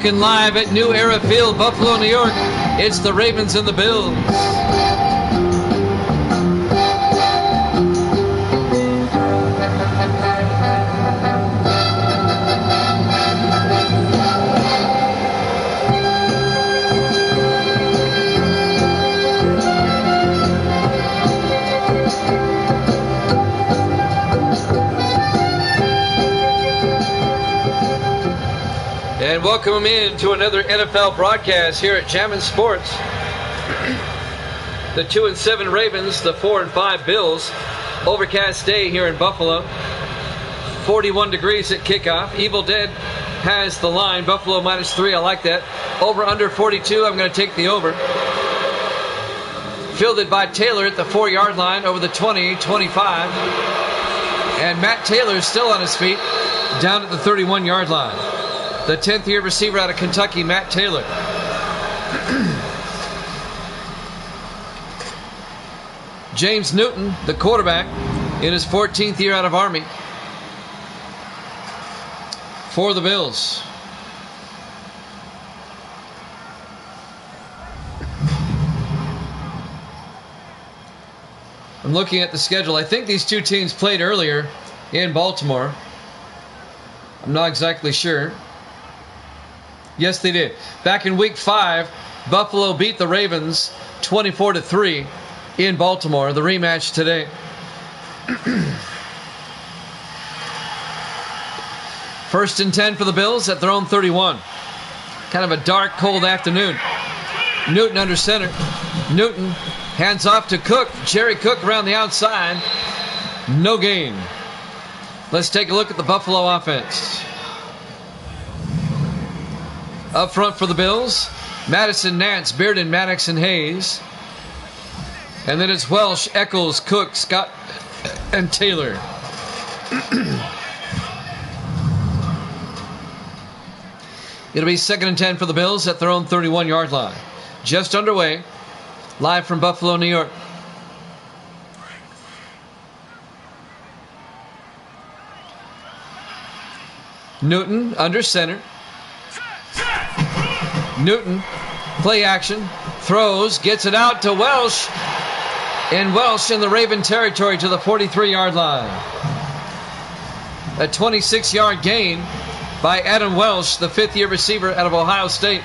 Looking live at New Era Field, Buffalo, New York. It's the Ravens and the Bills. And welcome in to another NFL broadcast here at Jammin' Sports. The 2-7 Ravens, the 4-5 Bills. Overcast day here in Buffalo. 41 degrees at kickoff. Evil Dead has the line. Buffalo -3. I like that. Over under 42. I'm going to take the over. Fielded by Taylor at the 4-yard line over the 20-25. And Matt Taylor is still on his feet down at the 31-yard line. The 10th-year receiver out of Kentucky, Matt Taylor. James Newton, the quarterback, in his 14th year out of Army for the Bills. I'm looking at the schedule. I think these two teams played earlier in Baltimore. I'm not exactly sure. Yes, they did. Back in Week 5, Buffalo beat the Ravens 24-3 in Baltimore. The rematch today. First and 10 for the Bills at their own 31. Kind of a dark, cold afternoon. Newton under center. Newton hands off to Cook. Jerry Cook around the outside. No gain. Let's take a look at the Buffalo offense. Up front for the Bills, Madison, Nance, Bearden, Maddox, and Hayes. And then it's Welsh, Eccles, Cook, Scott, and Taylor. It'll be 2nd and 10 for the Bills at their own 31-yard line. Just underway, live from Buffalo, New York. Newton under center. Newton, play action, throws, gets it out to Welsh, and Welsh in the Raven territory to the 43-yard line. A 26-yard gain by Adam Welsh, the 5th-year receiver out of Ohio State.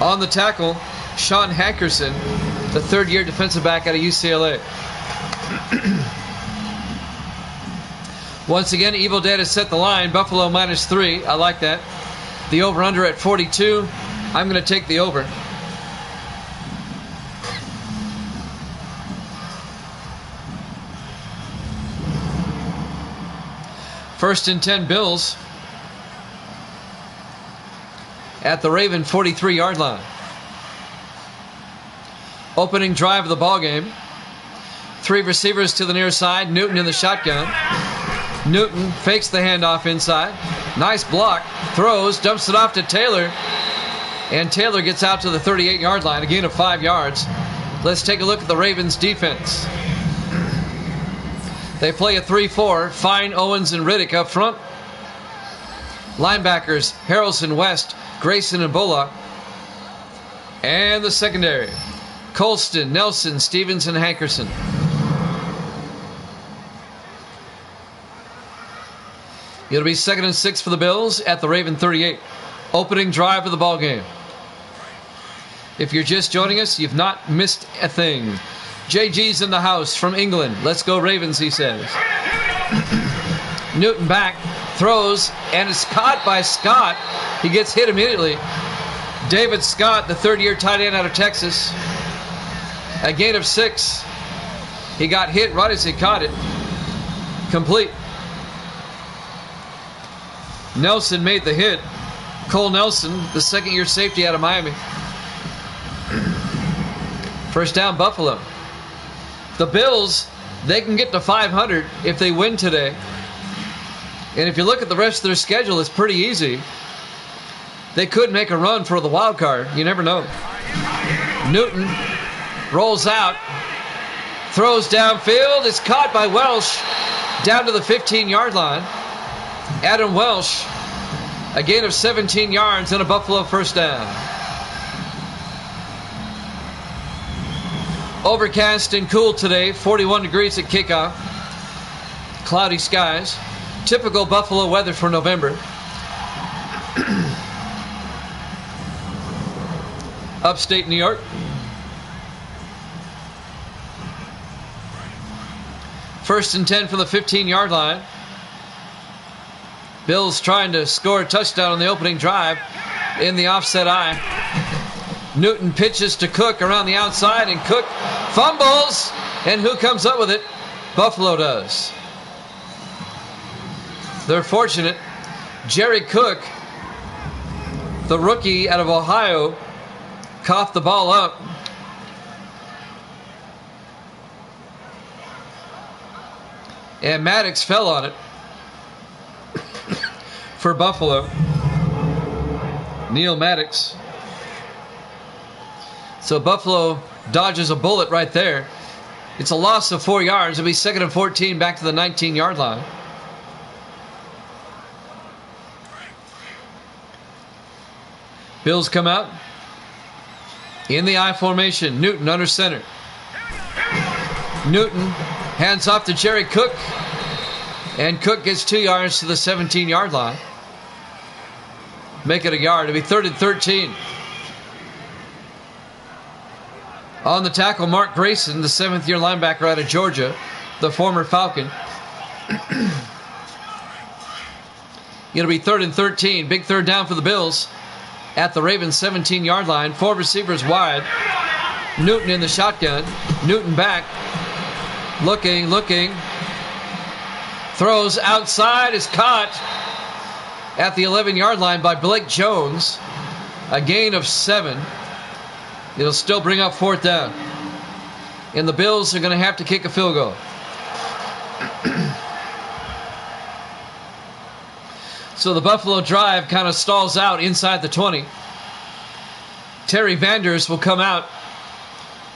On the tackle, Sean Hankerson, the 3rd-year defensive back out of UCLA. Once again, Evil Dead has set the line. Buffalo -3. I like that. The over-under at 42. I'm going to take the over. First and 10 Bills at the Raven 43-yard line. Opening drive of the ball game. 3 receivers to the near side. Newton in the shotgun. Newton fakes the handoff inside. Nice block. Throws. Dumps it off to Taylor. And Taylor gets out to the 38-yard line. A gain of 5 yards. Let's take a look at the Ravens defense. They play a 3-4. Fine, Owens, and Riddick up front. Linebackers, Harrelson, West, Grayson, and Bullock. And the secondary, Colston, Nelson, Stevens, and Hankerson. It'll be 2nd and 6 for the Bills at the Raven 38. Opening drive of the ball game. If you're just joining us, you've not missed a thing. JG's in the house from England. Let's go Ravens, he says. Newton back, throws, and is caught by Scott. He gets hit immediately. David Scott, the 3rd-year tight end out of Texas. A gain of 6. He got hit right as he caught it. Complete. Nelson made the hit. Cole Nelson, the 2nd-year safety out of Miami. First down, Buffalo. The Bills, they can get to 500 if they win today. And if you look at the rest of their schedule, it's pretty easy. They could make a run for the wild card. You never know. Newton rolls out, throws downfield. It's caught by Welsh down to the 15-yard line. Adam Welsh, A gain of 17 yards and a Buffalo first down. Overcast and cool today, 41 degrees at kickoff. Cloudy skies. Typical Buffalo weather for November. Upstate New York. First and 10 from the 15-yard line. Bills trying to score a touchdown on the opening drive in the offset eye. Newton pitches to Cook around the outside, and Cook fumbles. And who comes up with it? Buffalo does. They're fortunate. Jerry Cook, the rookie out of Ohio, coughed the ball up. And Maddox fell on it for Buffalo. Neil Maddox. So Buffalo dodges a bullet right there. It's a loss of 4 yards. It'll be 2nd and 14 back to the 19-yard line. Bills come out in the I formation. Newton under center. Newton hands off to Jerry Cook. And Cook gets 2 yards to the 17-yard line. Make it a yard. It'll be 3rd and 13. On the tackle, Mark Grayson, the 7th-year linebacker out of Georgia, the former Falcon. It'll be 3rd and 13. Big third down for the Bills at the Ravens' 17-yard line. 4 receivers wide. Newton in the shotgun. Newton back. Looking. Throws outside. Is caught at the 11-yard line by Blake Jones. A gain of 7. It'll still bring up 4th down. And the Bills are going to have to kick a field goal. So the Buffalo drive kind of stalls out inside the 20. Terry Vanders will come out.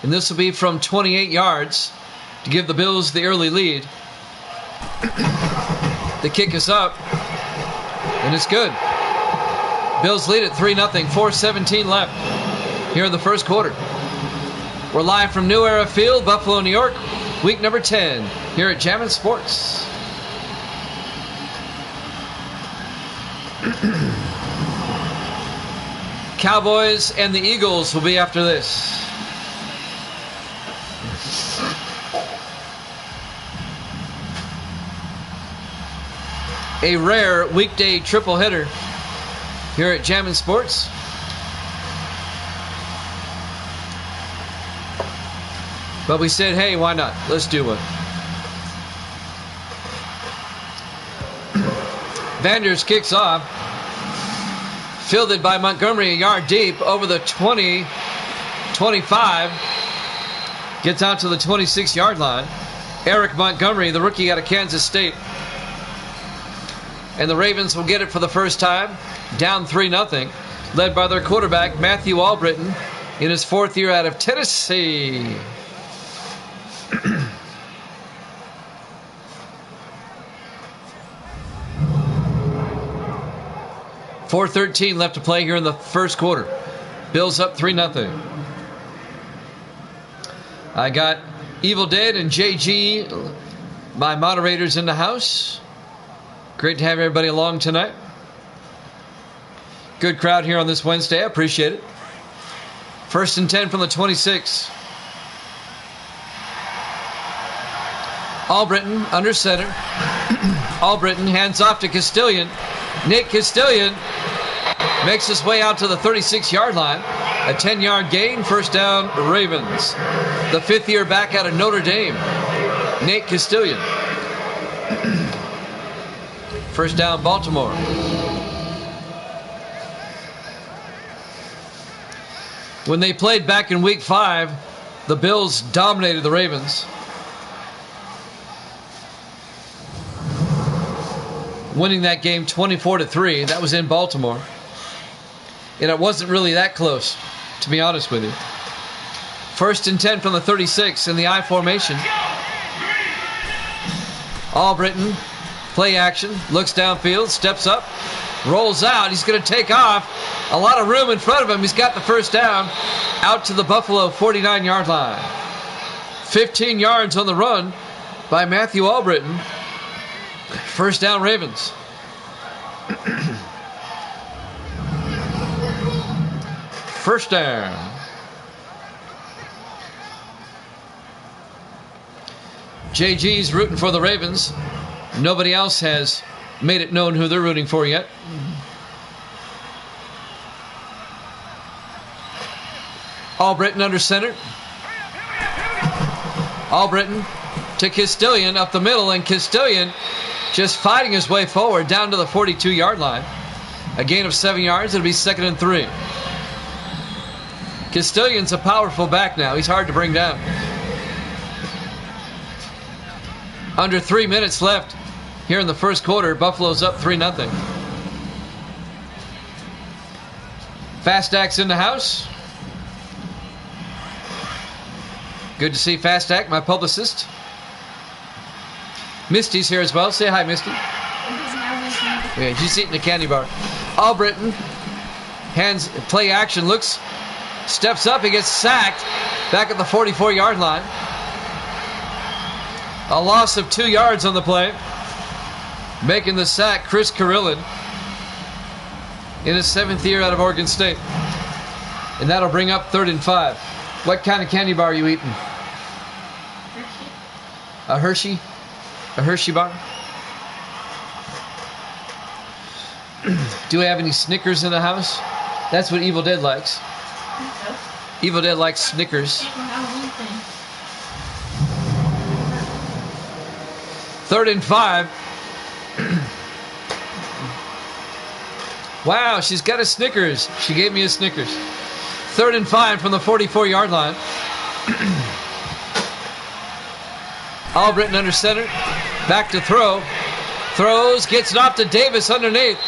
And this will be from 28 yards to give the Bills the early lead. The kick is up. And it's good. Bills lead at 3-0. 4:17 left here in the first quarter. We're live from New Era Field, Buffalo, New York. Week number 10 here at Jammin' Sports. Cowboys and the Eagles will be after this. A rare weekday triple hitter here at Jammin' Sports. But we said, hey, why not? Let's do one. Vanders kicks off. Fielded by Montgomery a yard deep over the 20, 25. Gets out to the 26-yard line. Eric Montgomery, the rookie out of Kansas State. And the Ravens will get it for the first time. Down 3-0. Led by their quarterback, Matthew Albritton, in his 4th year out of Tennessee. 4:13 left to play here in the first quarter. Bills up 3-0. I got Evil Dead and JG, my moderators, in the house. Great to have everybody along tonight. Good crowd here on this Wednesday. I appreciate it. 1st and 10 from the 26. Albritton under center. Albritton hands off to Castilian. Nick Castilian makes his way out to the 36-yard line. A 10-yard gain. First down, Ravens. The 5th year back out of Notre Dame, Nate Castilian. First down, Baltimore. When they played back in week 5, the Bills dominated the Ravens, winning that game 24-3. That was in Baltimore. And it wasn't really that close, to be honest with you. 1st and 10 from the 36 in the I formation. Albritton, play action, looks downfield, steps up, rolls out. He's going to take off. A lot of room in front of him. He's got the first down out to the Buffalo 49-yard line. 15 yards on the run by Matthew Albritton. First down, Ravens. First down. JG's rooting for the Ravens. Nobody else has made it known who they're rooting for yet. Albritton under center. Albritton to Castilian up the middle, and Castilian just fighting his way forward down to the 42-yard line. A gain of 7 yards. It'll be 2nd and 3. Castilian's a powerful back now. He's hard to bring down. Under 3 minutes left here in the first quarter. Buffalo's up 3-0. Fastak's in the house. Good to see Fastak, my publicist. Misty's here as well. Say hi, Misty. Yeah, she's eating a candy bar. Albritton, hands, play action, looks, steps up, he gets sacked back at the 44-yard line. A loss of 2 yards on the play. Making the sack, Chris Carillon, in his 7th year out of Oregon State. And that'll bring up 3rd and 5. What kind of candy bar are you eating? A Hershey? A Hershey bar? Do we have any Snickers in the house? That's what Evil Dead likes. Evil Dead likes Snickers. 3rd and 5. Wow, she's got a Snickers. She gave me a Snickers. 3rd and 5 from the 44-yard line. Albritton under center. Back to throw. Throws, gets it off to Davis underneath.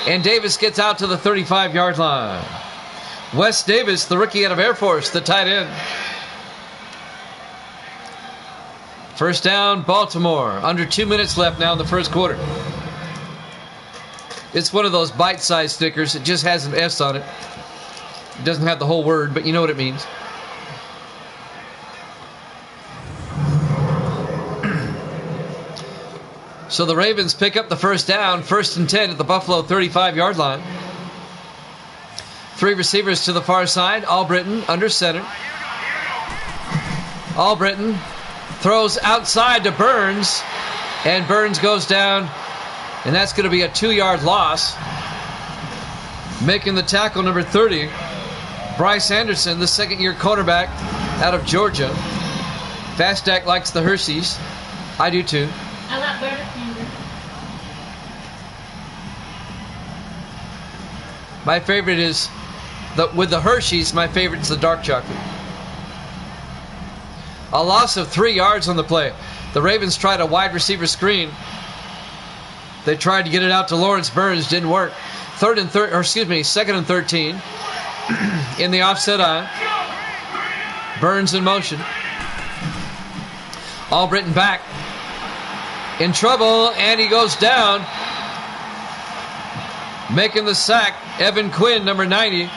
And Davis gets out to the 35-yard line. Wes Davis, the rookie out of Air Force, the tight end. First down, Baltimore. Under 2 minutes left now in the first quarter. It's one of those bite-sized stickers. It just has an S on it. It doesn't have the whole word, but you know what it means. So the Ravens pick up the first down, 1st and 10 at the Buffalo 35-yard line. 3 receivers to the far side. Albritton under center. Albritton throws outside to Burns, and Burns goes down, and that's going to be a 2-yard loss. Making the tackle, number 30, Bryce Anderson, the 2nd-year quarterback out of Georgia. Fastak likes the Hershey's. I do too. I like Butterfinger. My favorite is, with the Hershey's, my favorite is the dark chocolate. A loss of 3 yards on the play. The Ravens tried a wide receiver screen. They tried to get it out to Lawrence Burns. Didn't work. 2nd and 13. In the offset eye. Burns in motion. Albritton back. In trouble, and he goes down. Making the sack, Evan Quinn, number 90,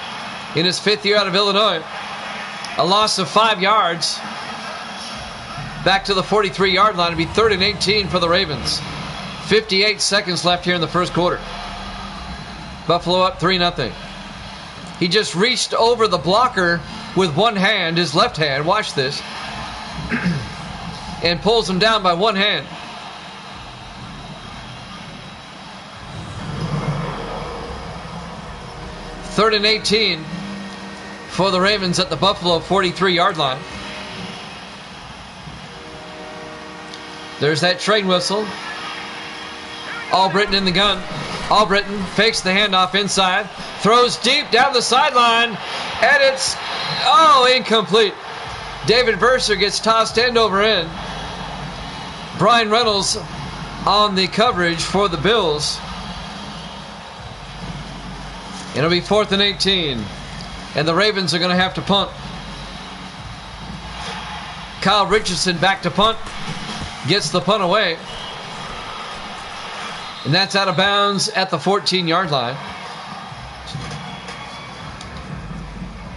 in his 5th year out of Illinois. A loss of 5 yards. Back to the 43-yard line. It'll be 3rd and 18 for the Ravens. 58 seconds left here in the first quarter. Buffalo up 3-0. He just reached over the blocker with one hand, his left hand, watch this, and pulls him down by one hand. Third and 18 for the Ravens at the Buffalo 43-yard line. There's that train whistle. Albritton in the gun. Albritton fakes the handoff inside. Throws deep down the sideline. And it's, incomplete. David Verser gets tossed end over end. Brian Reynolds on the coverage for the Bills. It'll be 4th and 18. And the Ravens are going to have to punt. Kyle Richardson back to punt. Gets the punt away. And that's out of bounds at the 14-yard line.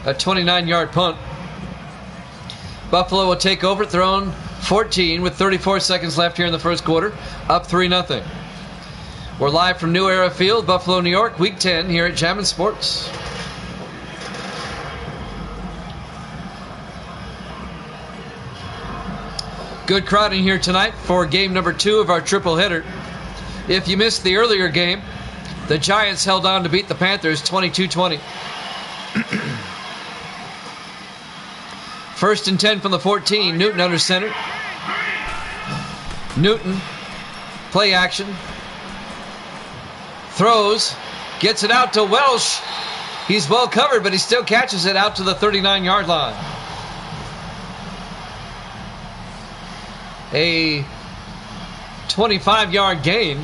A 29-yard punt. Buffalo will take over, thrown 14 with 34 seconds left here in the first quarter. Up 3-0. We're live from New Era Field, Buffalo, New York, Week 10 here at Jammin' Sports. Good crowd in here tonight for game number 2 of our triple header. If you missed the earlier game, the Giants held on to beat the Panthers 22-20. First and 10 from the 14. Newton under center. Newton, play action. Throws, gets it out to Welsh. He's well covered, but he still catches it out to the 39-yard line. A 25-yard gain.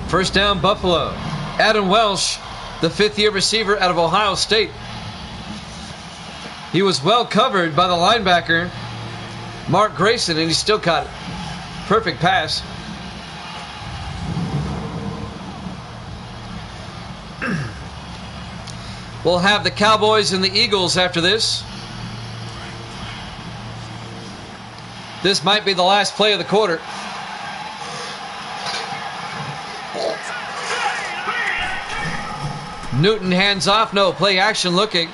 First down, Buffalo. Adam Welsh, the fifth-year receiver out of Ohio State. He was well covered by the linebacker, Mark Grayson, and he still caught it. Perfect pass. We'll have the Cowboys and the Eagles after this. This might be the last play of the quarter. Newton hands off. No, play action looking.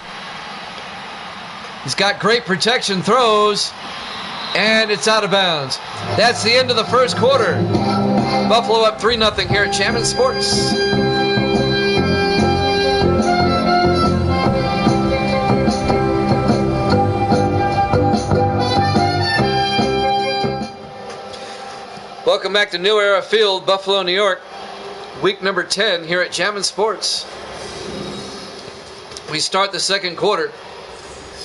He's got great protection, throws, and it's out of bounds. That's the end of the first quarter. Buffalo up 3-0 here at Jammin' Sports. Welcome back to New Era Field, Buffalo, New York. Week number 10 here at Jammin' Sports. We start the second quarter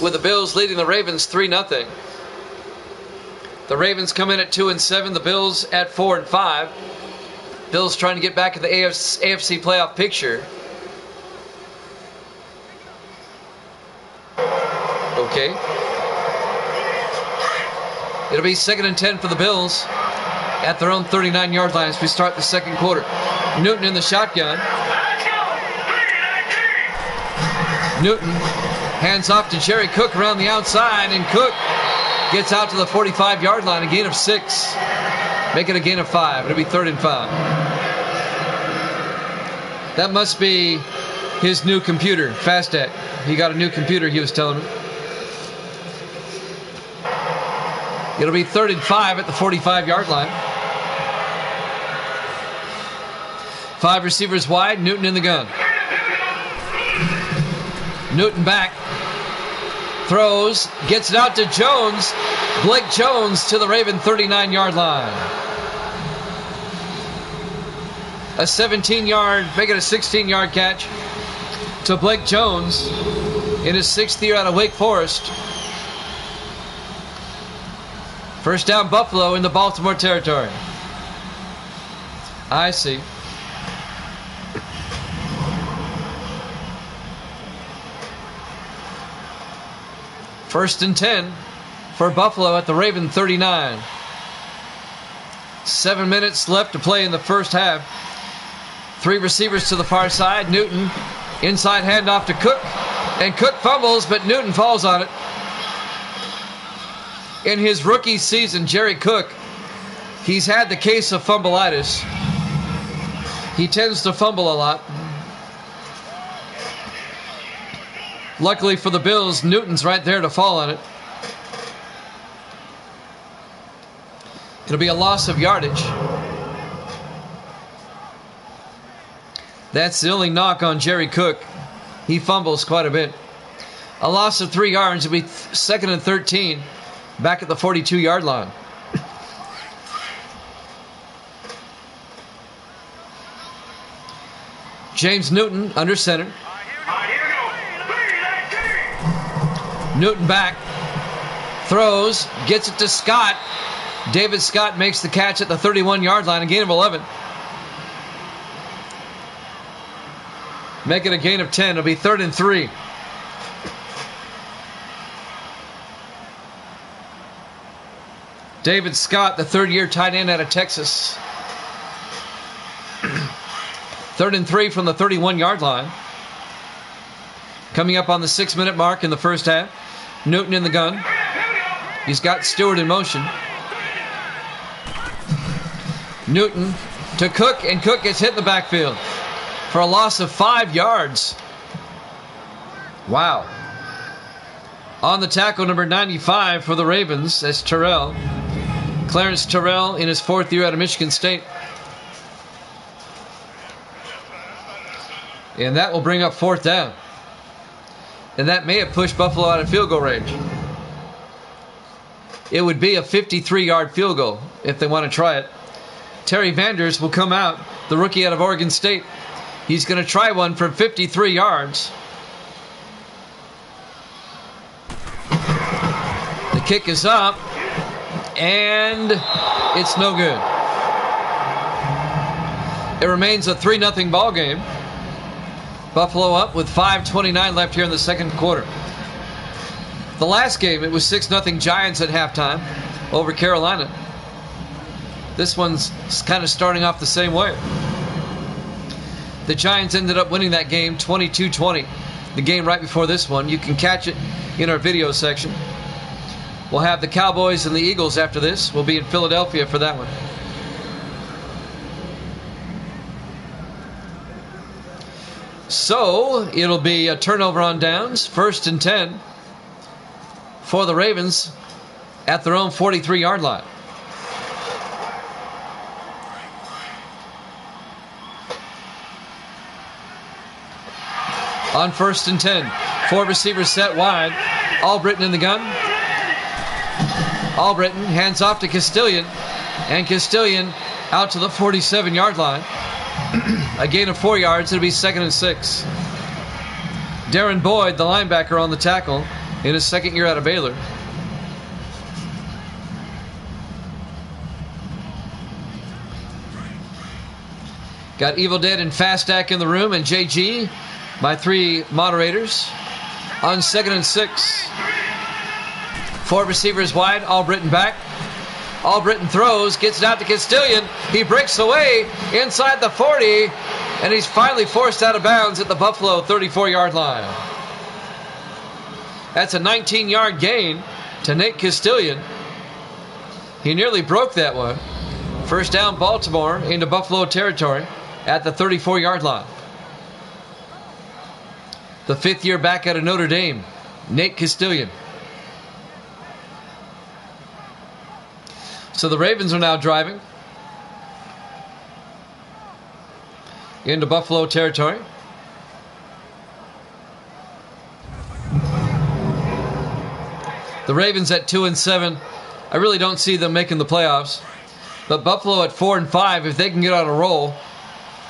with the Bills leading the Ravens 3-0. The Ravens come in at 2-7, the Bills at 4-5. Bills trying to get back in the AFC playoff picture. Okay. It'll be 2nd and 10 for the Bills at their own 39-yard line as we start the second quarter. Newton in the shotgun. Newton hands off to Jerry Cook around the outside, and Cook gets out to the 45-yard line, a gain of 6. Make it a gain of 5. It'll be 3rd and 5. That must be his new computer, FastAct. He got a new computer, he was telling me. It'll be 3rd and 5 at the 45-yard line. 5 receivers wide, Newton in the gun. Newton back. Throws, gets it out to Jones. Blake Jones to the Raven 39-yard line. A 17-yard, make it a 16-yard catch to Blake Jones in his 6th year out of Wake Forest. First down, Buffalo in the Baltimore territory. I see. First and 10 for Buffalo at the Raven 39. 7 minutes left to play in the first half. 3 receivers to the far side. Newton, inside handoff to Cook. And Cook fumbles, but Newton falls on it. In his rookie season, Jerry Cook, he's had the case of fumbleitis. He tends to fumble a lot. Luckily for the Bills, Newton's right there to fall on it. It'll be a loss of yardage. That's the only knock on Jerry Cook. He fumbles quite a bit. A loss of 3 yards. It'll be 2nd and 13. Back at the 42-yard line. James Newton under center. Newton back. Throws. Gets it to Scott. David Scott makes the catch at the 31-yard line. A gain of 11. Make it a gain of 10. It'll be 3rd and 3. David Scott, the 3rd-year tight end out of Texas. 3rd and 3 from the 31-yard line. Coming up on the 6-minute mark in the first half. Newton in the gun. He's got Stewart in motion. Newton to Cook, and Cook gets hit in the backfield for a loss of 5 yards. Wow. On the tackle, number 95 for the Ravens, that's Terrell. Clarence Terrell in his 4th year out of Michigan State. And that will bring up 4th down. And that may have pushed Buffalo out of field goal range. It would be a 53-yard field goal if they want to try it. Terry Vanders will come out, the rookie out of Oregon State. He's going to try one from 53 yards. The kick is up, and it's no good. It remains a 3-0 ball game. Buffalo up with 5:29 left here in the second quarter. The last game, it was 6-0 Giants at halftime over Carolina. This one's kind of starting off the same way. The Giants ended up winning that game 22-20. The game right before this one. You can catch it in our video section. We'll have the Cowboys and the Eagles after this. We'll be in Philadelphia for that one. So, it'll be a turnover on downs. 1st and 10 for the Ravens at their own 43-yard line. On 1st and 10, 4 receivers set wide. Albritton in the gun. Albritton hands off to Castilian, and Castilian out to the 47-yard line. A gain of 4 yards. It'll be 2nd and 6. Darren Boyd, the linebacker, on the tackle in his 2nd year out of Baylor. Got Evil Dead and Fast Stack in the room, and JG, my 3 moderators, on 2nd and 6. 4 receivers wide. Albritton back. Albritton throws, gets it out to Castilian. He breaks away inside the 40, and he's finally forced out of bounds at the Buffalo 34-yard line. That's a 19-yard gain to Nate Castilian. He nearly broke that one. First down, Baltimore into Buffalo territory at the 34-yard line. The 5th year back out of Notre Dame, Nate Castilian. So the Ravens are now driving into Buffalo territory. The Ravens at 2-7. I really don't see them making the playoffs. But Buffalo at 4-5, if they can get on a roll,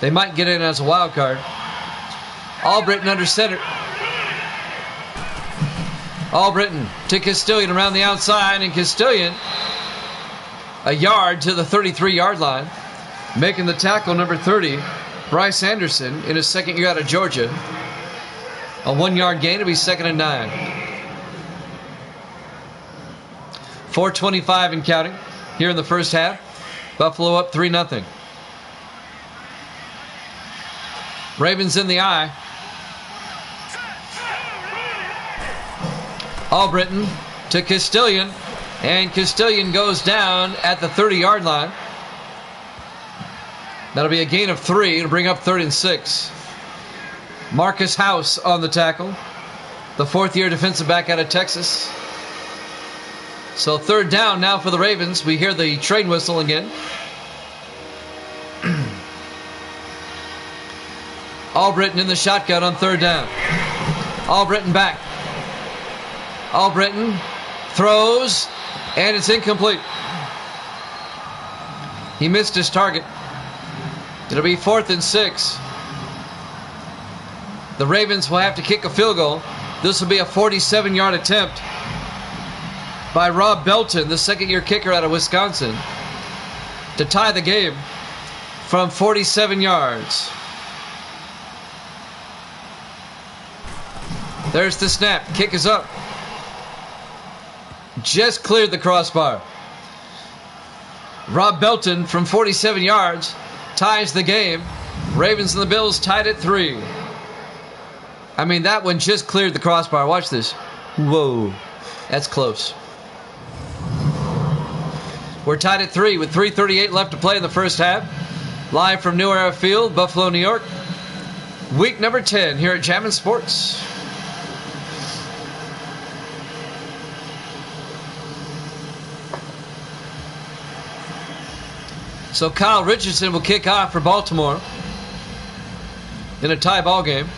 they might get in as a wild card. Albritton under center. Albritton to Castilian around the outside, and Castilian a yard to the 33-yard line. Making the tackle, number 30, Bryce Anderson, in his 2nd year out of Georgia. A 1-yard gain. It'll be 2nd and 9. 4:25 and counting here in the first half. Buffalo up 3-0. Ravens in the eye. Albritton to Castilian, and Castilian goes down at the 30-yard line. That'll be a gain of 3. It'll bring up 3rd and 6. Marcus House on the tackle, the 4th year defensive back out of Texas. So 3rd down now for the Ravens. We hear the train whistle again. Albritton in the shotgun on 3rd down. Albritton back. Albritton throws, and it's incomplete. He missed his target. It'll be 4th and 6. The Ravens will have to kick a field goal. This will be a 47-yard attempt by Rob Belton, the 2nd-year kicker out of Wisconsin, to tie the game from 47 yards. There's the snap. Kick is up. Just cleared the crossbar. Rob Belton from 47 yards ties the game Ravens and the Bills tied at 3. I mean, that one just cleared the crossbar. Watch this. Whoa. That's close. We're tied at 3 with 3:38 left to play in the first half. Live from New Era Field, Buffalo, New York. Week number 10 here at Jammin' Sports. So Kyle Richardson will kick off for Baltimore in a tie ball game.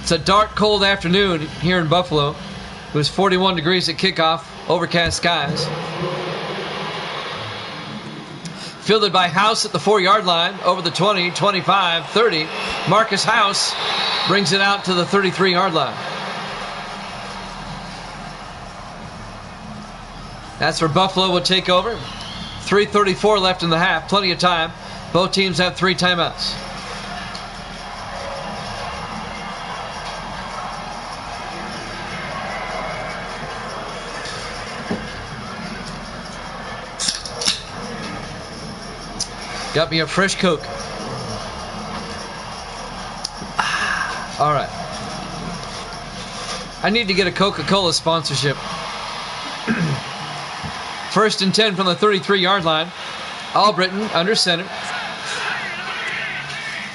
It's a dark, cold afternoon here in Buffalo. It was 41 degrees at kickoff, overcast skies. Fielded by House at the 4-yard line, over the 20, 25, 30. Marcus House brings it out to the 33-yard line. That's where Buffalo will take over. 3:34 left in the half, plenty of time. Both teams have 3 timeouts. Got me a fresh Coke. All right. I need to get a Coca-Cola sponsorship. First and 10 from the 33-yard line. Albritton under center.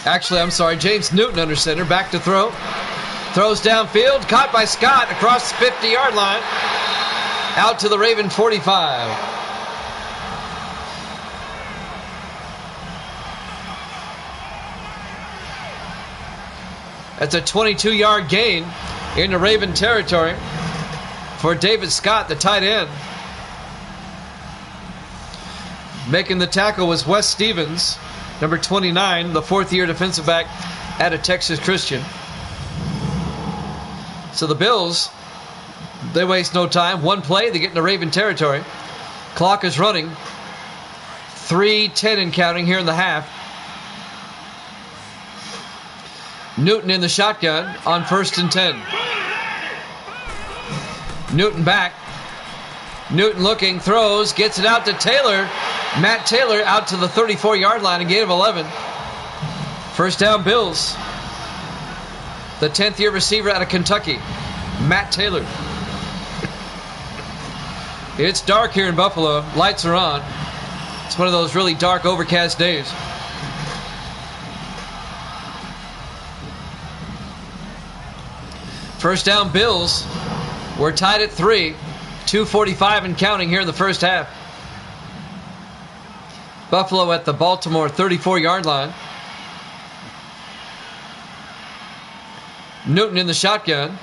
Actually, I'm sorry. James Newton under center. Back to throw. Throws downfield. Caught by Scott across the 50-yard line. Out to the Raven 45. That's a 22-yard gain into Raven territory for David Scott, the tight end. Making the tackle was Wes Stevens, number 29, the 4th-year defensive back out of Texas Christian. So the Bills, they waste no time. One play, they get into Raven territory. Clock is running. 3:10 and counting here in the half. Newton in the shotgun on 1st and 10. Newton back. Newton looking, throws, gets it out to Taylor. Matt Taylor out to the 34-yard line, a gain of 11. First down, Bills. The 10th-year receiver out of Kentucky, Matt Taylor. It's dark here in Buffalo. Lights are on. It's one of those really dark, overcast days. First down, Bills. We're tied at 3. 2:45 and counting here in the first half. Buffalo at the Baltimore 34-yard line. Newton in the shotgun.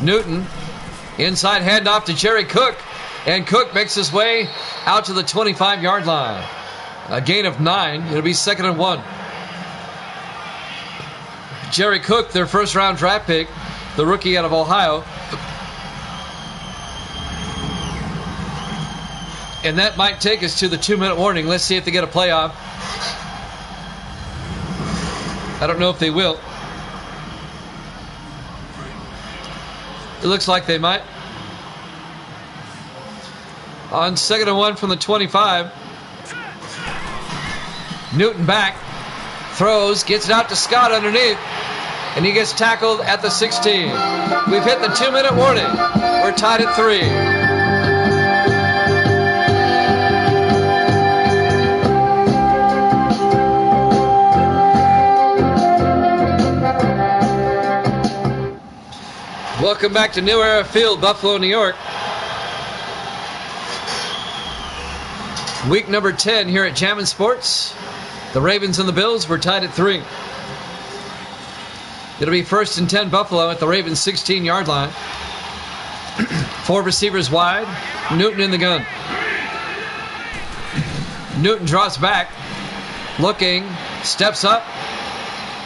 Newton inside handoff to Jerry Cook. And Cook makes his way out to the 25-yard line. A gain of 9. It'll be 2nd and 1. Jerry Cook, their first-round draft pick, the rookie out of Ohio. And that might take us to the 2-minute warning. Let's see if they get a playoff. I don't know if they will. It looks like they might. On 2nd and 1 from the 25. Newton back. Throws, gets it out to Scott underneath. And he gets tackled at the 16. We've hit the 2-minute warning. We're tied at 3. Welcome back to New Era Field, Buffalo, New York. Week number 10 here at Jammin' Sports. The Ravens and the Bills were tied at 3. It'll be 1st and 10 Buffalo at the Ravens 16-yard line. 4 receivers wide. Newton in the gun. Newton drops back. Looking. Steps up.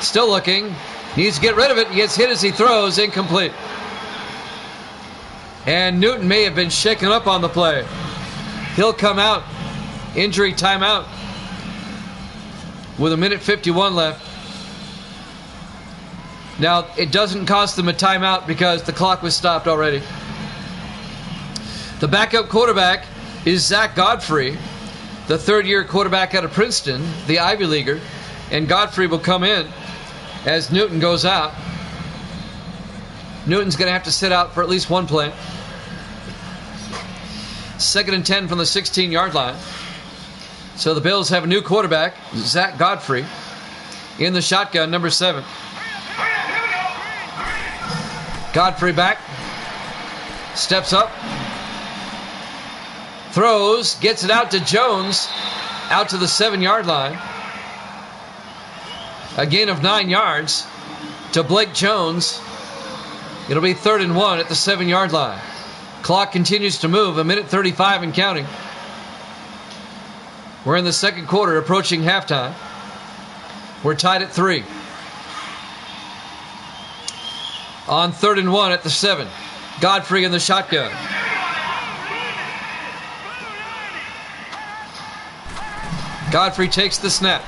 Still looking. Needs to get rid of it. He gets hit as he throws. Incomplete. And Newton may have been shaken up on the play. He'll come out. Injury timeout. With 1:51 left. Now, it doesn't cost them a timeout because the clock was stopped already. The backup quarterback is Zach Godfrey. the third-year quarterback out of Princeton, the Ivy Leaguer, and Godfrey will come in as Newton goes out. Newton's going to have to sit out for at least one play. 2nd and 10 from the 16-yard line. So the Bills have a new quarterback, Zach Godfrey, in the shotgun, number 7. Godfrey back, steps up, throws, gets it out to Jones, out to the 7-yard line. A gain of 9 yards to Blake Jones. It'll be 3rd and 1 at the 7-yard line. Clock continues to move, 1:35 and counting. We're in the second quarter, approaching halftime. We're tied at 3. On 3rd and 1 at the 7. Godfrey in the shotgun. Godfrey takes the snap.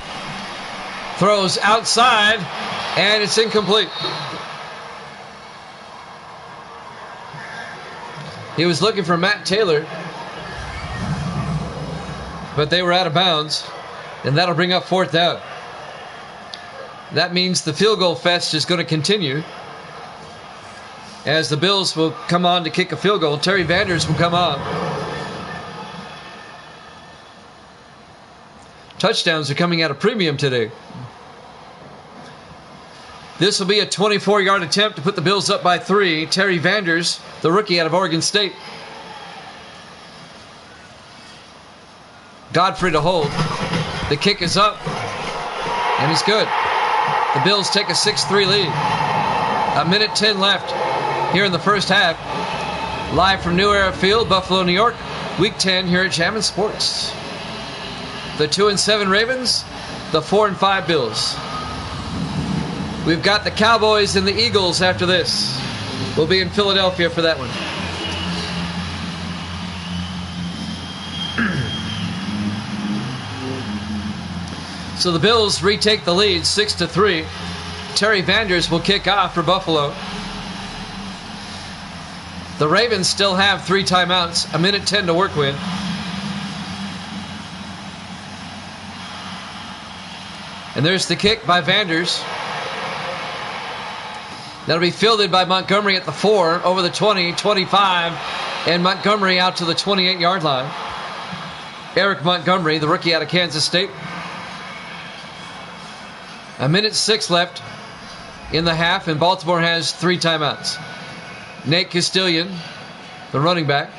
Throws outside, and it's incomplete. He was looking for Matt Taylor, but they were out of bounds, and that'll bring up 4th down. That means the field goal fest is going to continue as the Bills will come on to kick a field goal. Terry Vanders will come on. Touchdowns are coming at a premium today. This will be a 24-yard attempt to put the Bills up by 3. Terry Vanders, the rookie out of Oregon State. Godfrey to hold. The kick is up, and he's good. The Bills take a 6-3 lead. 1:10 left here in the first half. Live from New Era Field, Buffalo, New York. Week 10 here at Jammin' Sports. The 2-7 Ravens, the 4-5 Bills. We've got the Cowboys and the Eagles after this. We'll be in Philadelphia for that one. So the Bills retake the lead 6-3. Terry Vanders will kick off for Buffalo. The Ravens still have 3 timeouts, 1:10 to work with. And there's the kick by Vanders. That'll be fielded by Montgomery at the 4, over the 20, 25, and Montgomery out to the 28-yard line. Eric Montgomery, the rookie out of Kansas State. 1:06 left in the half, and Baltimore has 3 timeouts. Nate Castilian, the running back.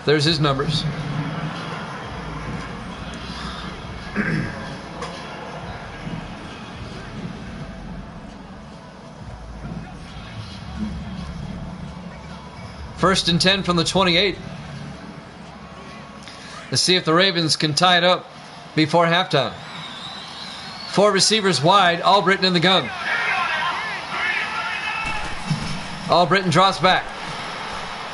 There's his numbers. First and 10 from the 28. Let's see if the Ravens can tie it up before halftime. 4 receivers wide, Albritton in the gun. Albritton drops back.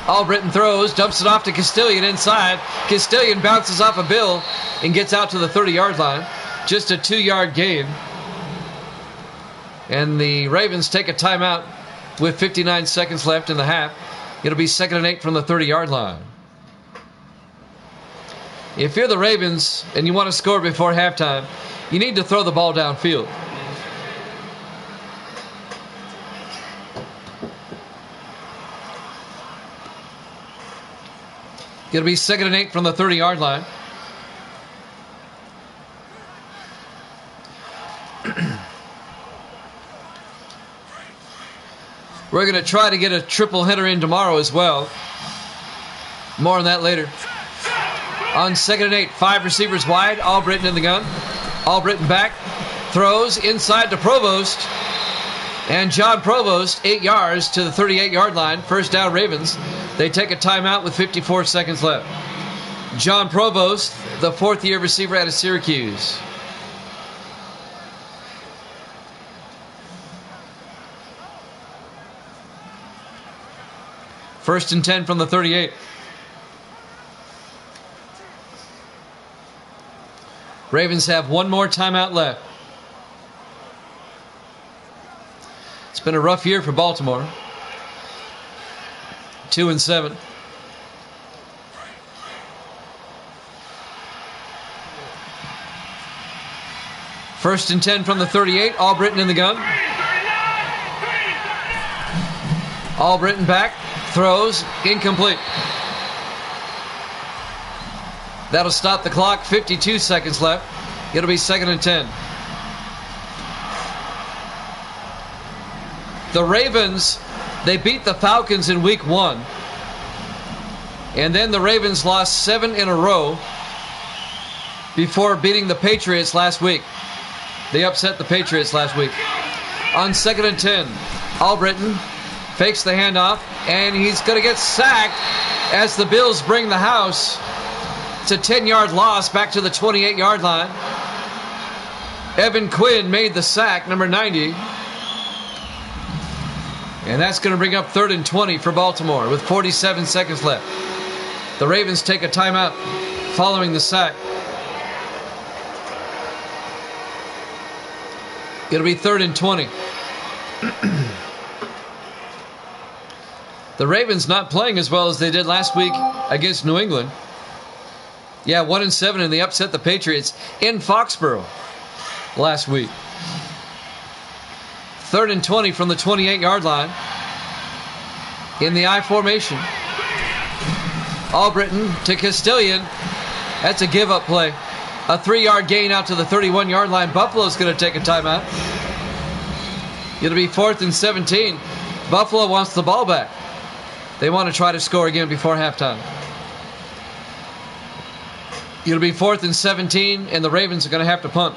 Albritton throws, dumps it off to Castilian inside. Castilian bounces off a Bill and gets out to the 30-yard line. Just a 2-yard gain. And the Ravens take a timeout with 59 seconds left in the half. It'll be 2nd and 8 from the 30-yard line. If you're the Ravens and you want to score before halftime, you need to throw the ball downfield. It'll be 2nd and 8 from the 30-yard line. We're going to try to get a triple header in tomorrow as well. More on that later. On 2nd and 8, 5 receivers wide. Albritton in the gun. Albritton back. Throws inside to Provost. And John Provost, 8 yards to the 38-yard line. First down Ravens. They take a timeout with 54 seconds left. John Provost, the 4th-year receiver out of Syracuse. First and 10 from the 38. Ravens have 1 more timeout left. It's been a rough year for Baltimore. 2-7. First and 10 from the 38. Albritton in the gun. Albritton back. Throws. Incomplete. That'll stop the clock. 52 seconds left. It'll be 2nd and 10. The Ravens, they beat the Falcons in week 1. And then the Ravens lost 7 in a row before beating the Patriots last week. They upset the Patriots last week. On 2nd and 10, Albritton fakes the handoff, and he's going to get sacked as the Bills bring the house. It's a 10-yard loss back to the 28-yard line. Evan Quinn made the sack, number 90. And that's going to bring up 3rd and 20 for Baltimore with 47 seconds left. The Ravens take a timeout following the sack. It'll be 3rd and 20. The Ravens not playing as well as they did last week against New England. Yeah, 1-7, and they upset the Patriots in Foxborough last week. 3rd and 20 from the 28-yard line. In the I formation. Albritton to Castilian. That's a give-up play. A 3-yard gain out to the 31-yard line. Buffalo's going to take a timeout. It'll be 4th and 17. Buffalo wants the ball back. They want to try to score again before halftime. It'll be 4th and 17, and the Ravens are going to have to punt.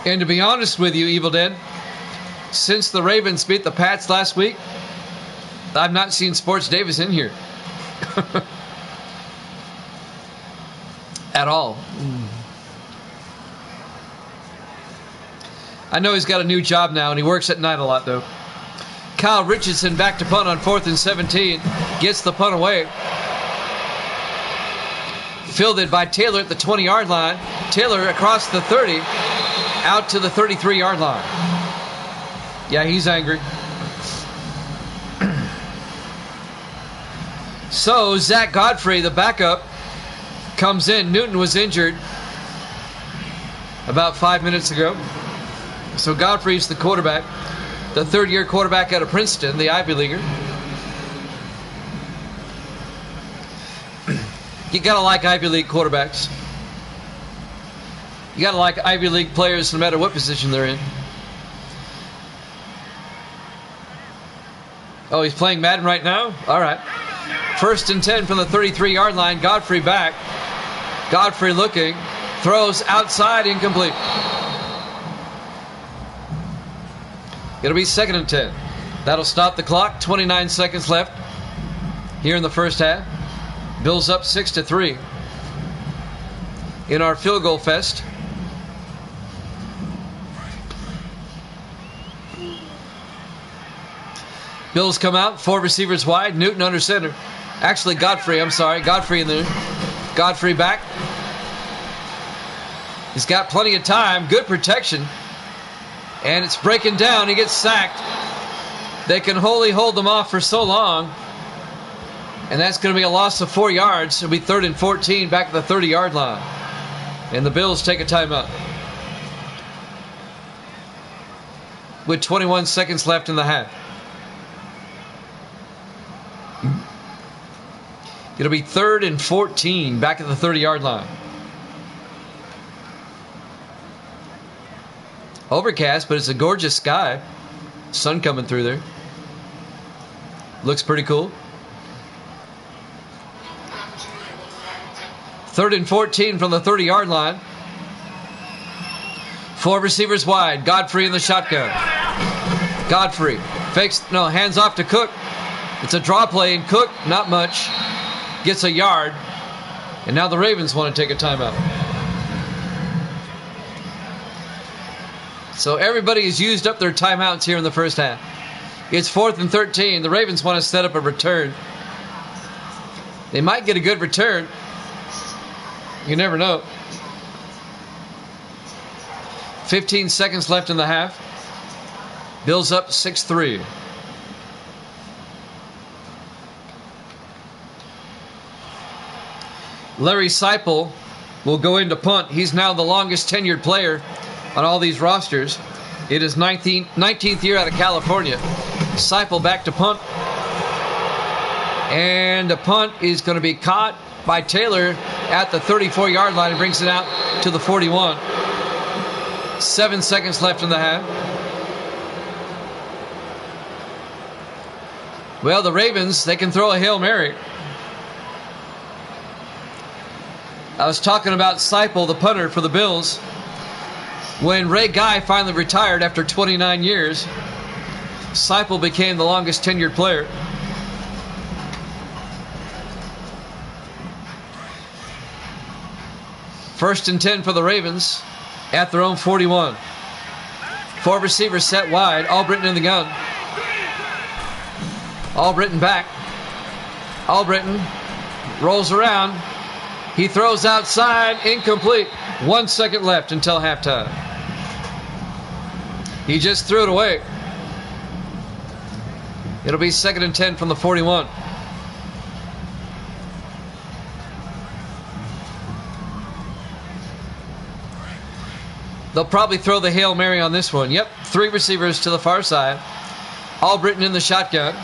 And to be honest with you, Evil Dead, since the Ravens beat the Pats last week, I've not seen Sports Davis in here. At all. I know he's got a new job now, and he works at night a lot, though. Kyle Richardson back to punt on 4th and 17. Gets the punt away. Fielded by Taylor at the 20-yard line. Taylor across the 30. Out to the 33-yard line. Yeah, he's angry. So, Zach Godfrey, the backup, comes in. Newton was injured about 5 minutes ago. So Godfrey's the quarterback. The 3rd-year quarterback out of Princeton, the Ivy Leaguer. You gotta like Ivy League quarterbacks. You gotta like Ivy League players no matter what position they're in. Oh, he's playing Madden right now? All right. 1st and 10 from the 33-yard line. Godfrey back. Godfrey looking. Throws outside, incomplete. It'll be 2nd and 10. That'll stop the clock. 29 seconds left here in the first half. Bills up 6-3 in our field goal fest. Bills come out, 4 receivers wide, Newton under center. Actually, Godfrey, I'm sorry. Godfrey in there. Godfrey back. He's got plenty of time. Good protection. And it's breaking down. He gets sacked. They can wholly hold them off for so long. And that's going to be a loss of 4 yards. It'll be 3rd and 14 back at the 30-yard line. And the Bills take a timeout. With 21 seconds left in the half. It'll be 3rd and 14 back at the 30-yard line. Overcast, but it's a gorgeous sky. Sun coming through there. Looks pretty cool. 3rd and 14 from the 30-yard line. 4 receivers wide. Godfrey in the shotgun. Godfrey fakes, no, hands off to Cook. It's a draw play, and Cook, not much, gets a yard. And now the Ravens want to take a timeout. So everybody has used up their timeouts here in the first half. It's 4th and 13. The Ravens want to set up a return. They might get a good return. You never know. 15 seconds left in the half. Bills up 6-3. Larry Seipel will go into punt. He's now the longest tenured player on all these rosters. It is 19th year out of California. Seipel back to punt. And the punt is going to be caught by Taylor at the 34-yard line and brings it out to the 41. 7 seconds left in the half. Well, the Ravens, they can throw a Hail Mary. I was talking about Seipel, the punter for the Bills. When Ray Guy finally retired after 29 years, Seipel became the longest tenured player. First and 10 for the Ravens at their own 41. 4 receivers set wide. Albritton in the gun. Albritton back. Albritton rolls around. He throws outside. Incomplete. 1 second left until halftime. He just threw it away. It'll be 2nd and 10 from the 41. They'll probably throw the Hail Mary on this one. Yep, 3 receivers to the far side. Albritton in the shotgun.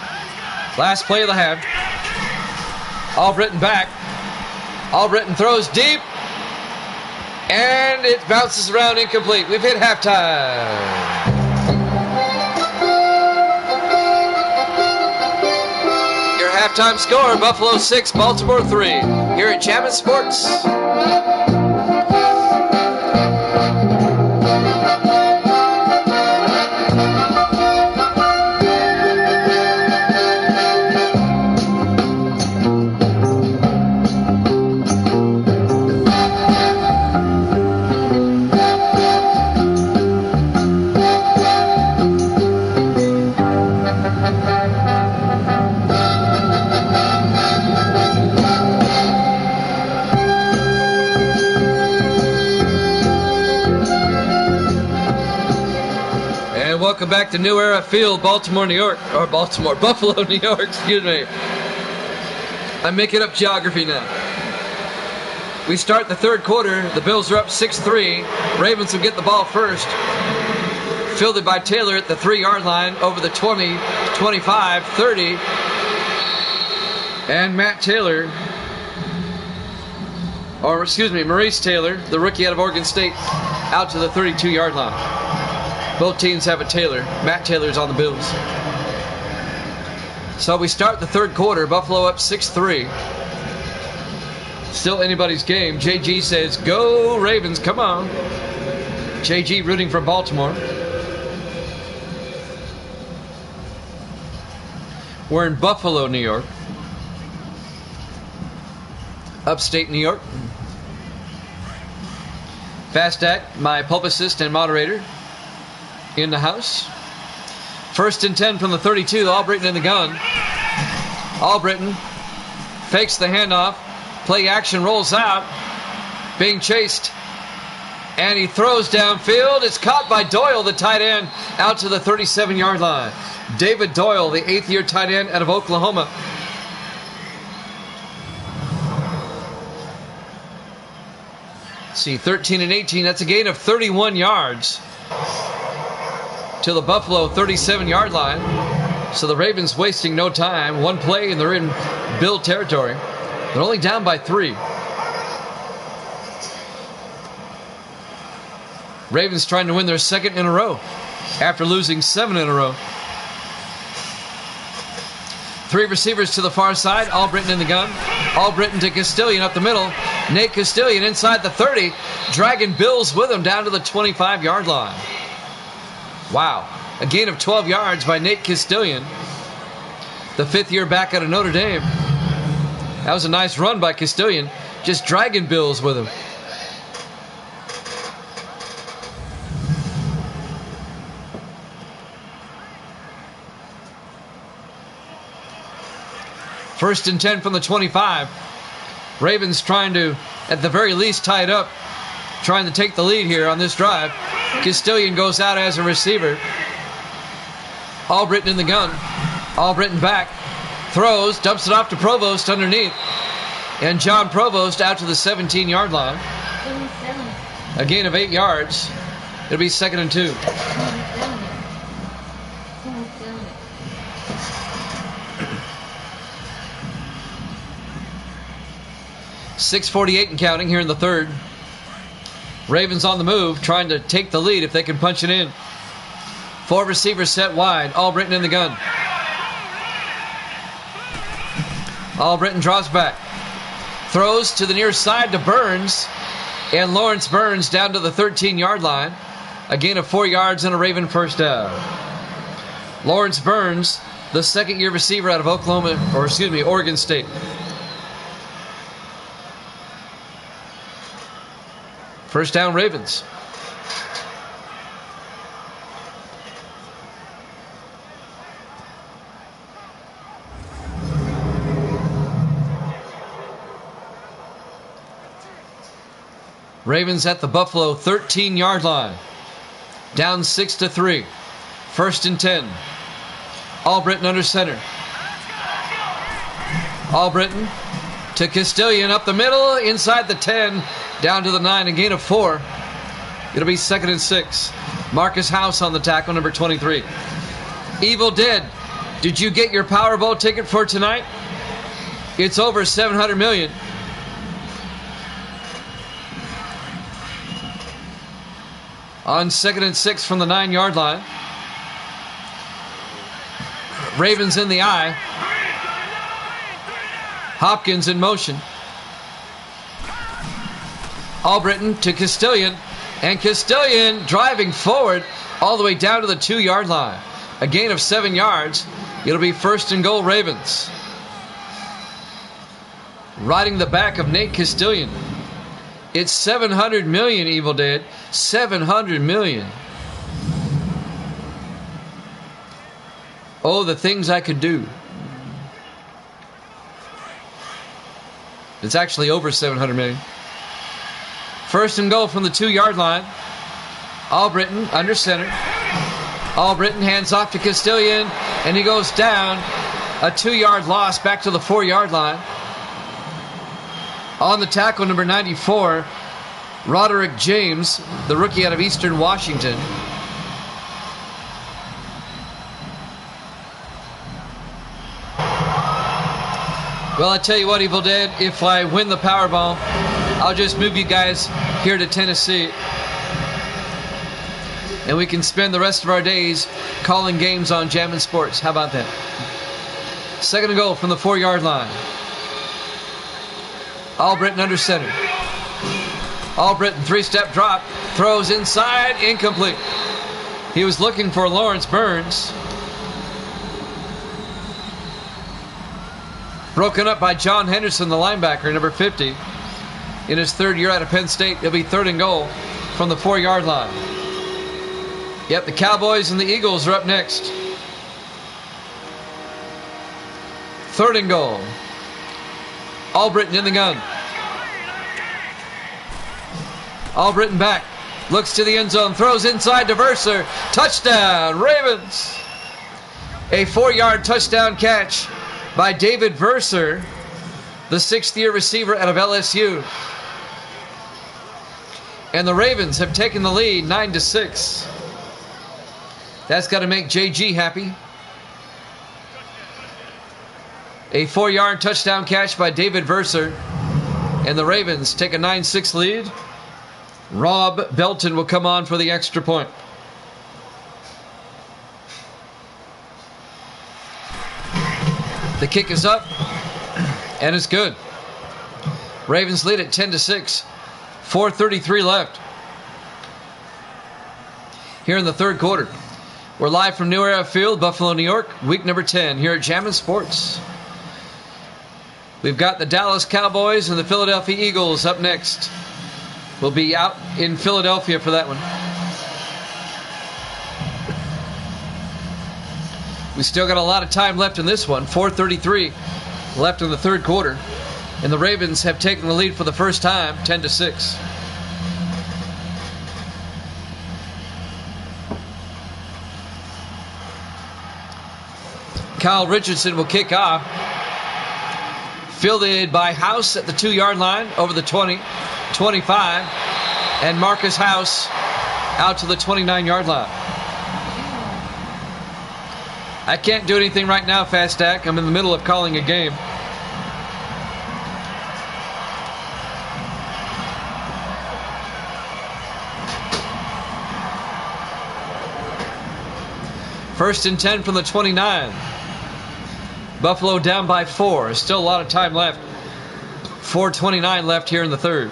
Last play of the half. Albritton back. Albritton throws deep. And it bounces around incomplete. We've hit halftime. Your halftime score, Buffalo 6, Baltimore 3. Here at Jammin' Sports. Welcome back to New Era Field, Buffalo, New York, excuse me. I'm making up geography now. We start the third quarter. The Bills are up 6-3. Ravens will get the ball first. Fielded by Taylor at the 3-yard line over the 20, 25, 30. And Maurice Taylor, the rookie out of Oregon State, out to the 32-yard line. Both teams have a Taylor. Matt Taylor's on the Bills. So we start the third quarter. Buffalo up 6-3. Still anybody's game. JG says, go Ravens, come on. JG rooting for Baltimore. We're in Buffalo, New York. Upstate New York. Fast Act, my publicist and moderator, in the house. First and 10 from the 32. Albritton in the gun. Albritton fakes the handoff. Play action, rolls out. Being chased. And he throws downfield. It's caught by Doyle, the tight end, out to the 37-yard line. David Doyle, the 8th-year tight end out of Oklahoma. Let's see, 13 and 18. That's a gain of 31 yards. To the Buffalo 37-yard line. So the Ravens wasting no time. One play and they're in Bill territory. They're only down by 3. Ravens trying to win their 2nd in a row after losing 7 in a row. 3 receivers to the far side. Albritton in the gun. Albritton to Castilian up the middle. Nate Castilian inside the 30. Dragging Bills with him down to the 25-yard line. Wow. A gain of 12 yards by Nate Castilian, the 5th-year back out of Notre Dame. That was a nice run by Castilian, just dragging Bills with him. First and 10 from the 25. Ravens trying to, at the very least, tie it up. Trying to take the lead here on this drive. Castilian goes out as a receiver. Albritton in the gun. Albritton back. Throws. Dumps it off to Provost underneath. And John Provost out to the 17-yard line. A gain of 8 yards. It'll be 2nd and 2. .6:48 and counting here in the third. Ravens on the move, trying to take the lead if they can punch it in. 4 receivers set wide. Albritton in the gun. Albritton draws back. Throws to the near side to Burns. And Lawrence Burns down to the 13-yard line. A gain of 4 yards and a Raven first down. Lawrence Burns, the second-year receiver out of Oregon State. First down, Ravens. Ravens at the Buffalo 13-yard line. Down 6-3. 1st and 10. Albritton under center. Albritton to Castilian up the middle, inside the 10, down to the 9, a gain of 4. It'll be 2nd and 6. Marcus House on the tackle, number 23. Evil Dead, did you get your Powerball ticket for tonight? It's over $700 million. On 2nd and 6 from the 9-yard line. Ravens in the eye. Hopkins in motion. Albritton to Castilian. And Castilian driving forward all the way down to the 2-yard line. A gain of 7 yards. It'll be 1st and goal, Ravens. Riding the back of Nate Castilian. It's $700 million, Evil Dead. $700 million. Oh, the things I could do. It's actually over $700 million. 1st and goal from the 2-yard line. Albritton under center. Albritton hands off to Castilian, and he goes down. A 2-yard loss back to the 4-yard line. On the tackle, number 94, Roderick James, the rookie out of Eastern Washington. Well, I tell you what, Evil Dead, if I win the Powerball, I'll just move you guys here to Tennessee. And we can spend the rest of our days calling games on Jammin' Sports. How about that? 2nd and goal from the 4-yard line. Albritton under center. Albritton 3-step drop. Throws inside. Incomplete. He was looking for Lawrence Burns. Broken up by John Henderson, the linebacker, number 50. In his 3rd year out of Penn State, it'll be 3rd and goal from the 4-yard line. Yep, the Cowboys and the Eagles are up next. 3rd and goal. Albritton in the gun. Albritton back. Looks to the end zone. Throws inside to Verser. Touchdown, Ravens. A 4-yard touchdown catch by David Verser, the 6th-year receiver out of LSU. And the Ravens have taken the lead 9-6. That's got to make JG happy. A 4-yard touchdown catch by David Verser. And the Ravens take a 9-6 lead. Rob Belton will come on for the extra point. The kick is up. And it's good. Ravens lead at 10-6. 4:33 left. Here in the third quarter. We're live from New Era Field, Buffalo, New York. Week number 10 here at Jammin' Sports. We've got the Dallas Cowboys and the Philadelphia Eagles up next. We'll be out in Philadelphia for that one. We still got a lot of time left in this one. 4:33 left in the third quarter. And the Ravens have taken the lead for the first time, 10-6. Kyle Richardson will kick off. Fielded by House at the 2-yard line, over the 20, 25, and Marcus House out to the 29-yard line. I can't do anything right now, Fast Stack. I'm in the middle of calling a game. First and 10 from the 29. Buffalo down by 4. Still a lot of time left. 4:29 left here in the third.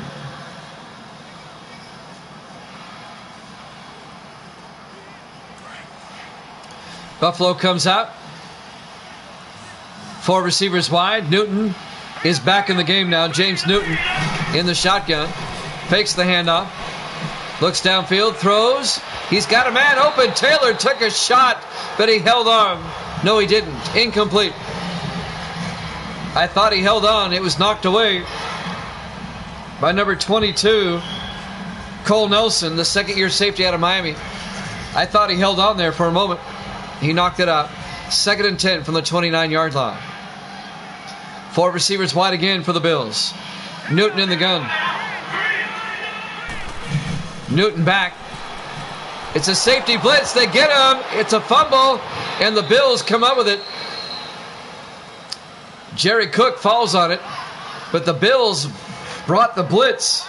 Buffalo comes out. 4 receivers wide. Newton is back in the game now. James Newton in the shotgun. Fakes the handoff. Looks downfield. Throws. He's got a man open. Taylor took a shot, but he held on. No, he didn't. Incomplete. I thought he held on. It was knocked away by number 22, Cole Nelson, the second-year safety out of Miami. I thought he held on there for a moment. He knocked it out. 2nd and 10 from the 29-yard line. 4 receivers wide again for the Bills. Newton in the gun. Newton back. It's a safety blitz. They get him. It's a fumble, and the Bills come up with it. Jerry Cook falls on it, but the Bills brought the blitz.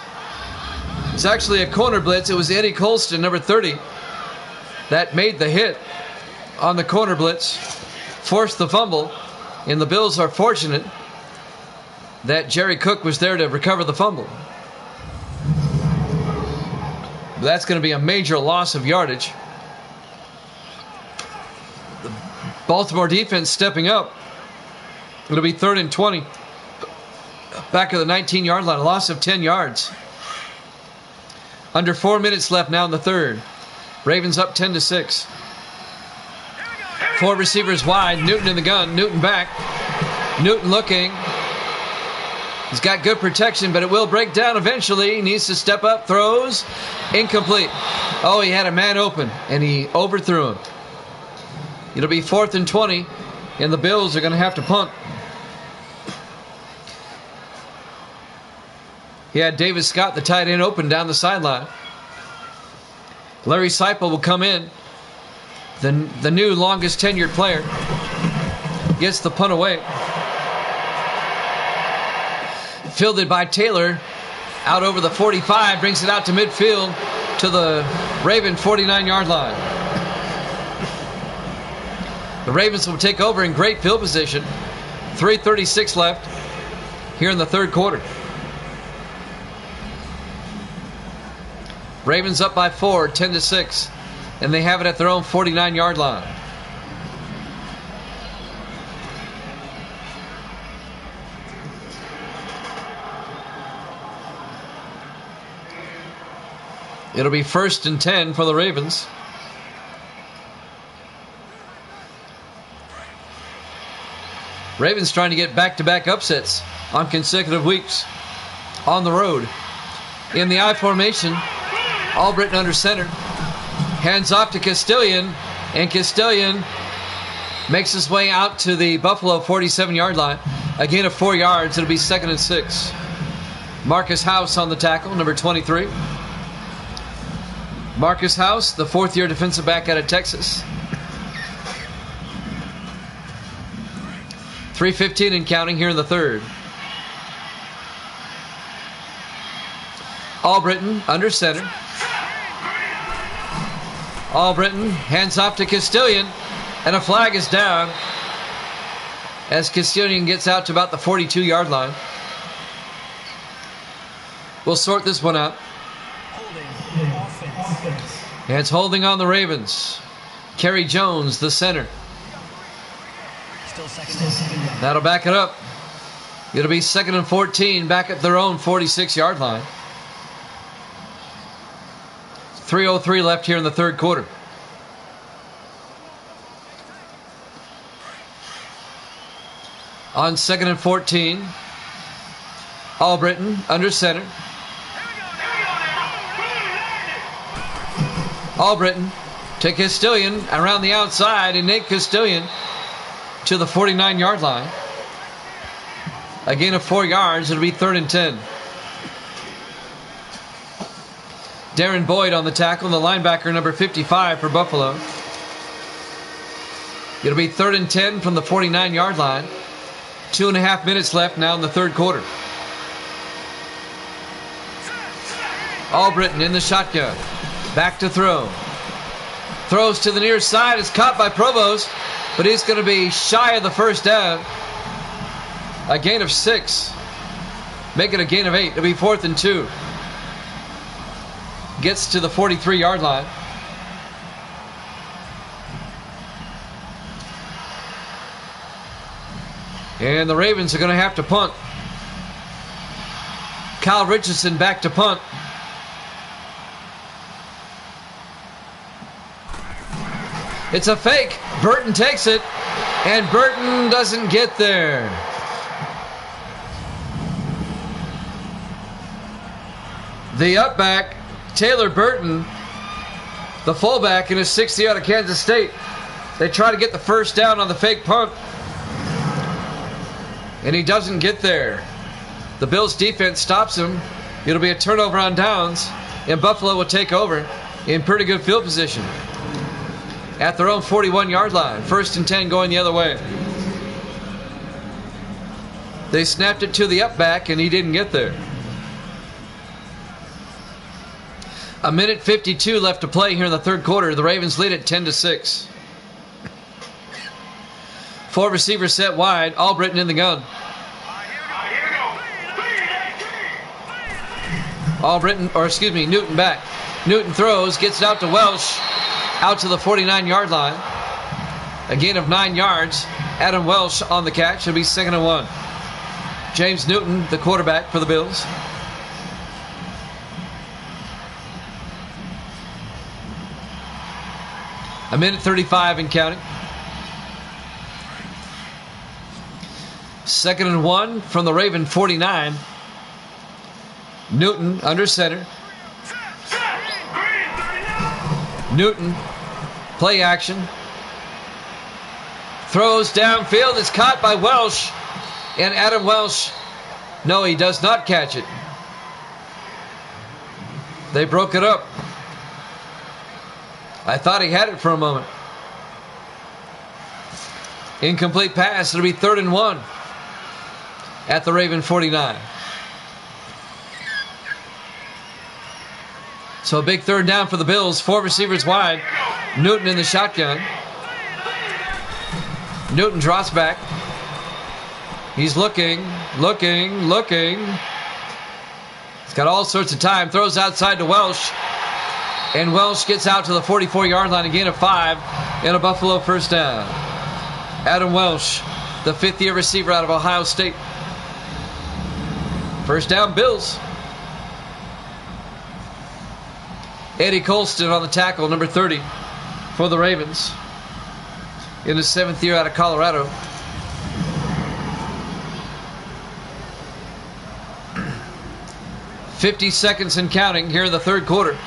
It's actually a corner blitz. It was Eddie Colston, number 30, that made the hit on the corner blitz, forced the fumble, and the Bills are fortunate that Jerry Cook was there to recover the fumble. That's going to be a major loss of yardage. The Baltimore defense stepping up. It'll be 3rd and 20. Back of the 19-yard line. A loss of 10 yards. Under 4 minutes left now in the third. Ravens up 10-6. 4 receivers wide. Newton in the gun. Newton back. Newton looking. He's got good protection, but it will break down eventually. He needs to step up. Throws. Incomplete. Oh, he had a man open, and he overthrew him. It'll be 4th and 20, and the Bills are going to have to punt. He had David Scott, the tight end, open down the sideline. Larry Seipel will come in. The new longest tenured player gets the punt away. Fielded by Taylor, out over the 45, brings it out to midfield to the Raven 49-yard line. The Ravens will take over in great field position. 3:36 left here in the third quarter. Ravens up by 4, 10-6, and they have it at their own 49-yard line. It'll be 1st and 10 for the Ravens. Ravens trying to get back-to-back upsets on consecutive weeks on the road. In the I formation, Albritton under center. Hands off to Castilian, and Castilian makes his way out to the Buffalo 47-yard line. A gain of 4 yards. It'll be 2nd and 6. Marcus House on the tackle, number 23. Marcus House, the 4th-year defensive back out of Texas. 3:15 and counting here in the third. Albritton under center. Albritton hands off to Castilian, and a flag is down as Castilian gets out to about the 42-yard line. We'll sort this one out. And it's holding on the Ravens. Kerry Jones, the center. That'll back it up. It'll be 2nd and 14 back at their own 46-yard line. 3:03 left here in the third quarter. On 2nd and 14, Albritton under center. Albritton to Castilian around the outside, and Nate Castilian to the 49-yard line. A gain of 4 yards. It'll be 3rd and 10. Darren Boyd on the tackle, the linebacker number 55 for Buffalo. It'll be 3rd and 10 from the 49-yard line. 2.5 minutes left now in the third quarter. Albritton in the shotgun. Back to throw. Throws to the near side. It's caught by Provost, but he's going to be shy of the first down. A gain of 6. Make it a gain of 8. It'll be 4th and 2. Gets to the 43-yard line. And the Ravens are going to have to punt. Kyle Richardson back to punt. It's a fake. Burton takes it, and Burton doesn't get there. The upback, Taylor Burton, the fullback in his 6th year out of Kansas State. They try to get the first down on the fake punt, and he doesn't get there. The Bills defense stops him. It'll be a turnover on downs, and Buffalo will take over in pretty good field position at their own 41-yard line. 1st and 10 going the other way. They snapped it to the upback, and he didn't get there. 1:52 left to play here in the third quarter. The Ravens lead at 10-6. 4 receivers set wide. Albritton in the gun. Newton back. Newton throws, gets it out to Welsh, out to the 49-yard line. A gain of 9 yards. Adam Welsh on the catch. It'll be 2nd and 1. James Newton, the quarterback for the Bills. A 1:35 and counting. 2nd and 1 from the Raven 49. Newton under center. Newton, play action. Throws downfield. It's caught by Welsh. And Adam Welsh, no, he does not catch it. They broke it up. I thought he had it for a moment. Incomplete pass. It'll be 3rd and 1 at the Raven 49. So a big 3rd down for the Bills. 4 receivers wide. Newton in the shotgun. Newton drops back. He's looking. He's got all sorts of time. Throws outside to Welsh. And Welsh gets out to the 44-yard line, a gain of 5, and a Buffalo first down. Adam Welsh, the 5th-year receiver out of Ohio State. First down, Bills. Eddie Colston on the tackle, number 30 for the Ravens. In his 7th year out of Colorado. .50 seconds and counting here in the third quarter.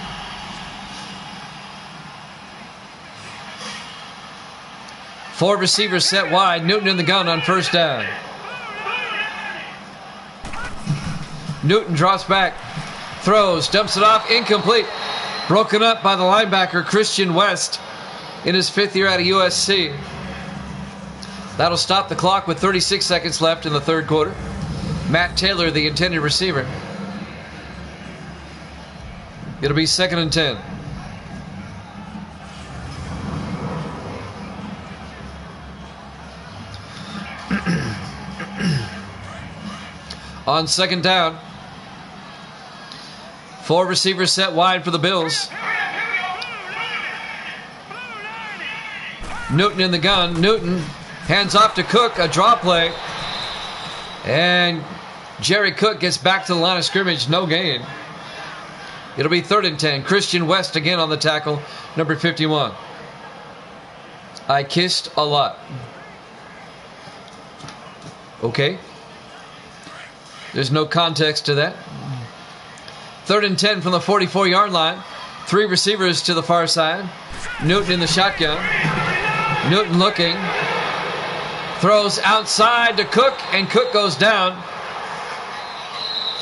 Four receivers set wide. Newton in the gun on first down. Newton drops back. Throws. Dumps it off. Incomplete. Broken up by the linebacker Christian West in his 5th year out of USC. That'll stop the clock with 36 seconds left in the third quarter. Matt Taylor, the intended receiver. It'll be 2nd and 10. On second down, 4 receivers set wide for the Bills. Newton in the gun. Newton hands off to Cook, a draw play. And Jerry Cook gets back to the line of scrimmage, no gain. It'll be 3rd and 10. Christian West again on the tackle, number 51. I kissed a lot. Okay. There's no context to that. 3rd and 10 from the 44-yard line. 3 receivers to the far side. Newton in the shotgun. Newton looking. Throws outside to Cook, and Cook goes down.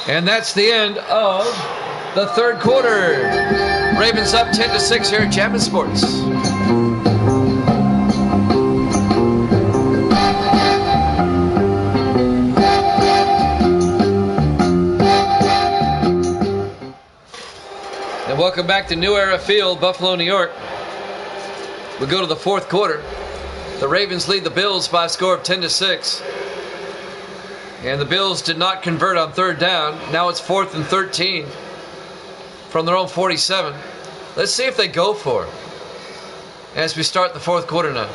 And that's the end of the third quarter. Ravens up 10-6 here at Chapman Sports. And welcome back to New Era Field, Buffalo, New York. We go to the fourth quarter. The Ravens lead the Bills by a score of 10-6. And the Bills did not convert on third down. Now it's 4th and 13 from their own 47. Let's see if they go for it as we start the fourth quarter now.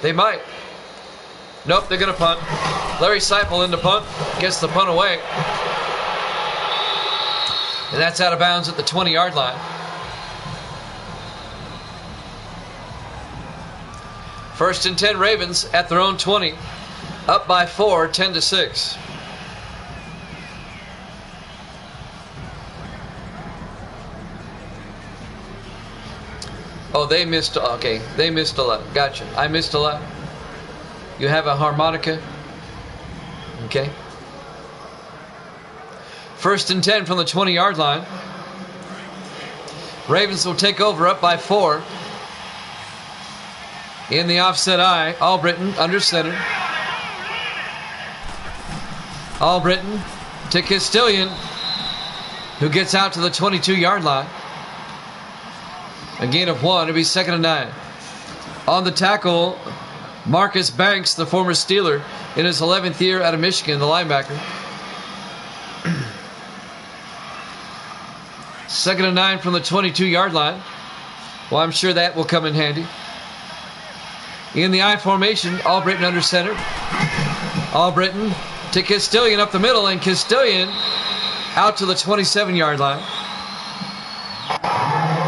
They might. Nope, they're going to punt. Larry Seipel in to punt. Gets the punt away. And that's out of bounds at the 20-yard line. First and 10 Ravens at their own 20. Up by 4, 10-6. Oh, they missed. Okay, they missed a lot. Gotcha. I missed a lot. You have a harmonica. Okay. First and 10 from the 20-yard line. Ravens will take over up by 4. In the offset eye, Albritton under center. Albritton to Castilian, who gets out to the 22-yard line. A gain of 1. It'll be 2nd and 9. On the tackle, Marcus Banks, the former Steeler, in his 11th year out of Michigan, the linebacker. 2nd and 9 from the 22-yard line. Well, I'm sure that will come in handy. In the I formation, Albritton under center. Albritton to Castilian up the middle, and Castilian out to the 27-yard line.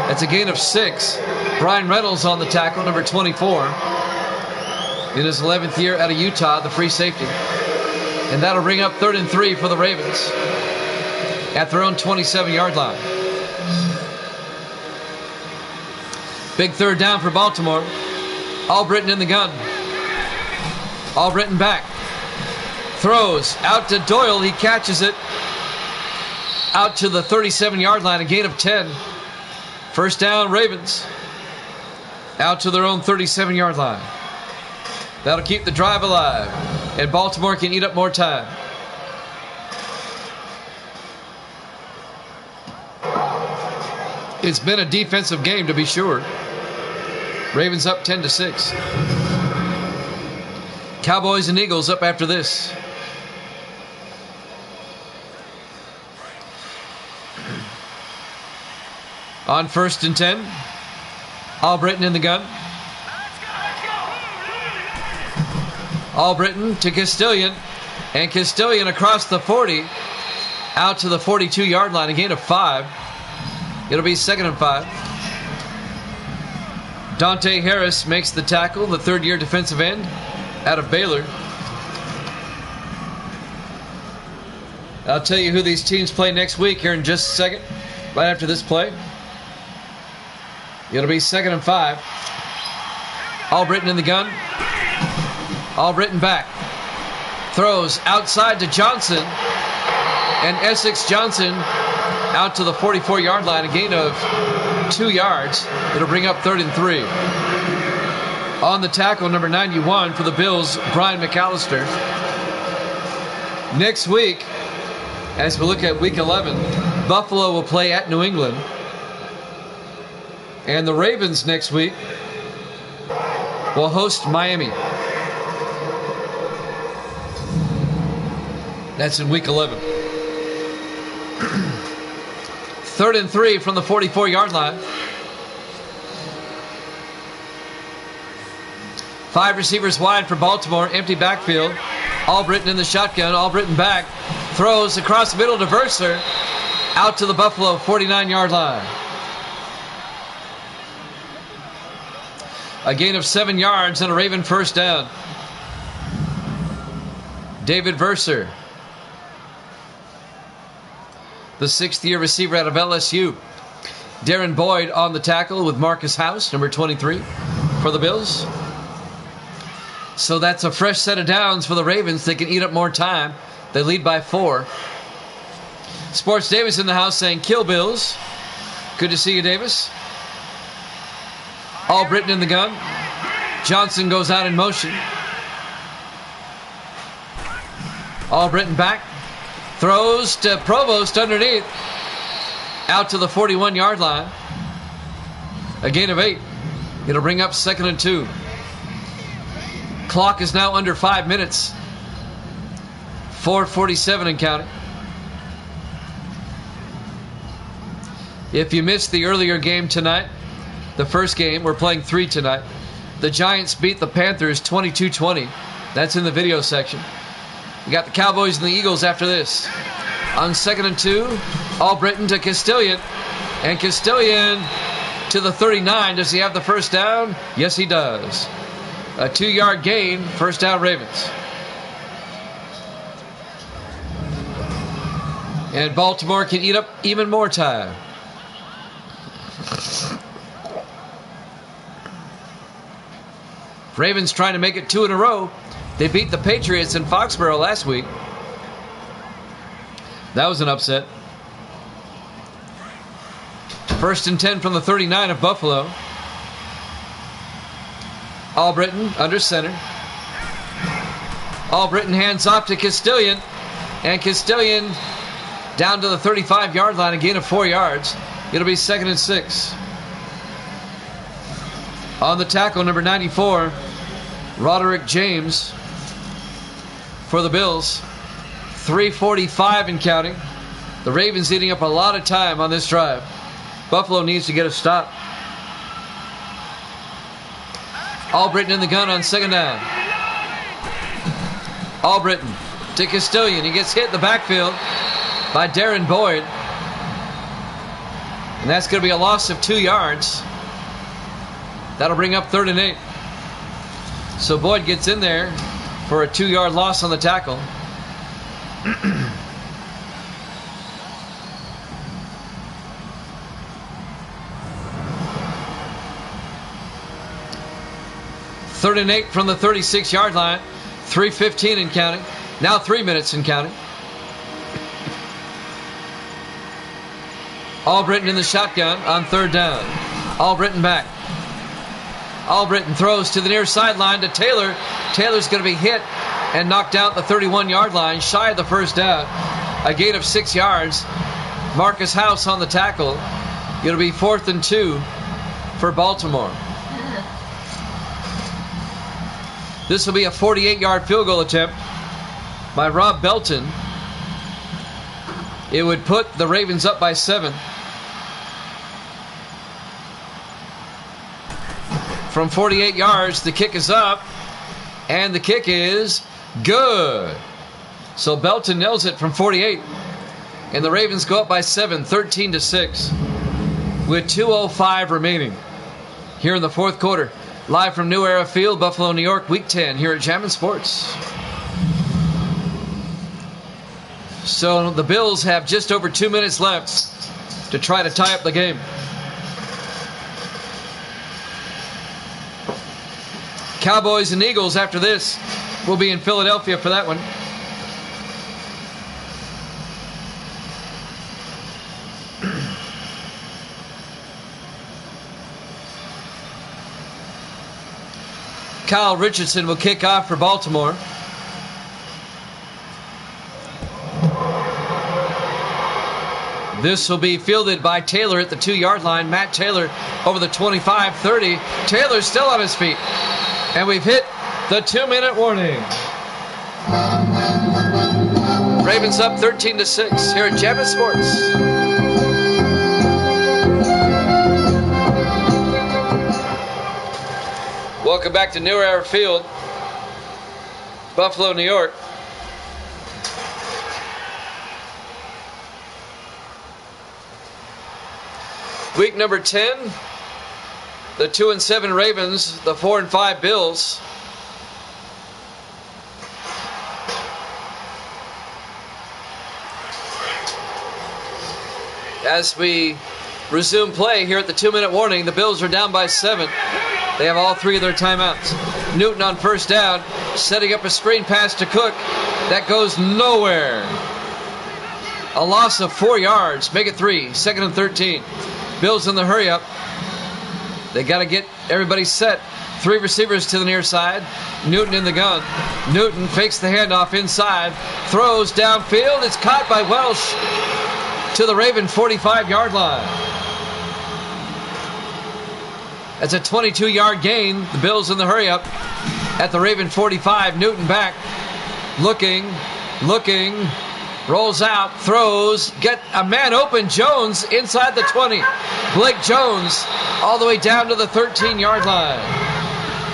That's a gain of 6. Brian Reynolds on the tackle, number 24. In his 11th year out of Utah, the free safety. And that'll bring up 3rd and 3 for the Ravens at their own 27-yard line. Big third down for Baltimore. Albritton in the gun. Albritton back. Throws out to Doyle. He catches it out to the 37-yard line. A gain of 10. First down, Ravens. Out to their own 37-yard line. That'll keep the drive alive. And Baltimore can eat up more time. It's been a defensive game, to be sure. Ravens up 10-6. Cowboys and Eagles up after this. On 1st and 10. Albritton in the gun. Albritton to Castilian. And Castilian across the 40. Out to the 42-yard line. A gain of 5. It'll be 2nd and 5. Dante Harris makes the tackle, the third-year defensive end out of Baylor. I'll tell you who these teams play next week here in just a second, right after this play. It'll be 2nd and 5. Albritton in the gun. Albritton back. Throws outside to Johnson. And Essex Johnson out to the 44-yard line, a gain of 2 yards. It'll bring up 3rd and 3. On the tackle, number 91 for the Bills, Brian McAllister. Next week, as we look at Week 11, Buffalo will play at New England. And the Ravens next week will host Miami. That's in Week 11. 3rd and 3 from the 44-yard line. 5 receivers wide for Baltimore. Empty backfield. Albritton in the shotgun. Albritton back. Throws across the middle to Verser. Out to the Buffalo 49-yard line. A gain of 7 yards and a Raven first down. David Verser, the 6th-year receiver out of LSU. Darren Boyd on the tackle with Marcus House, number 23, for the Bills. So that's a fresh set of downs for the Ravens. They can eat up more time. They lead by 4. Sports Davis in the house saying, kill Bills. Good to see you, Davis. Albritton in the gun. Johnson goes out in motion. Albritton back. Throws to Provost underneath. Out to the 41-yard line. A gain of 8. It'll bring up 2nd and 2. Clock is now under 5 minutes. 4:47 and counting. If you missed the earlier game tonight, the first game, we're playing 3 tonight. The Giants beat the Panthers 22-20. That's in the video section. We got the Cowboys and the Eagles after this. On 2nd and 2, Albritton to Castilian. And Castilian to the 39. Does he have the first down? Yes, he does. A 2-yard gain, first down Ravens. And Baltimore can eat up even more time. Ravens trying to make it 2 in a row. They beat the Patriots in Foxborough last week. That was an upset. 1st and 10 from the 39 of Buffalo. Albritton under center. Albritton hands off to Castilian. And Castilian down to the 35-yard line, a gain of 4 yards. It'll be 2nd and 6. On the tackle, number 94, Roderick James for the Bills. 3:45 and counting. The Ravens eating up a lot of time on this drive. Buffalo needs to get a stop. Albritton in the gun on 2nd down. Albritton to Castilian. He gets hit in the backfield by Darren Boyd. And that's going to be a loss of 2 yards. That'll bring up 3rd and 8. So Boyd gets in there for a 2-yard loss on the tackle. Third and 8 from the 36-yard line. 3:15 and counting. Now 3 minutes and counting. Albritton in the shotgun on 3rd down. Albritton back. Albritton throws to the near sideline to Taylor. Taylor's going to be hit and knocked out the 31-yard line, shy of the first down. A gain of 6 yards. Marcus House on the tackle. It'll be 4th and 2 for Baltimore. This will be a 48-yard field goal attempt by Rob Belton. It would put the Ravens up by 7. From 48 yards, the kick is up, and the kick is good. So Belton nails it from 48, and the Ravens go up by 7, 13-6, with 2:05 remaining here in the 4th quarter. Live from New Era Field, Buffalo, New York, Week 10 here at Jammin' Sports. So the Bills have just over 2 minutes left to try to tie up the game. Cowboys and Eagles after this. We'll be in Philadelphia for that one. Kyle Richardson will kick off for Baltimore. This will be fielded by Taylor at the 2-yard line. Matt Taylor over the 25-30. Taylor's still on his feet. And we've hit the 2-minute warning. Ravens up 13-6 here at Jammin' Sports. Welcome back to New Era Field, Buffalo, New York. Week number 10, the 2-7 Ravens, the 4-5 Bills. As we resume play here at the 2-minute warning, the Bills are down by 7. They have all 3 of their timeouts. Newton on first down, setting up a screen pass to Cook. That goes nowhere. A loss of 4 yards. Make it 3. 2nd and 13. Bills in the hurry up. They got to get everybody set. 3 receivers to the near side. Newton in the gun. Newton fakes the handoff inside. Throws downfield. It's caught by Welsh to the Raven 45-yard line. That's a 22-yard gain. The Bills in the hurry up at the Raven 45. Newton back. Looking. Rolls out. Throws. Get a man open. Jones inside the 20. Blake Jones all the way down to the 13-yard line.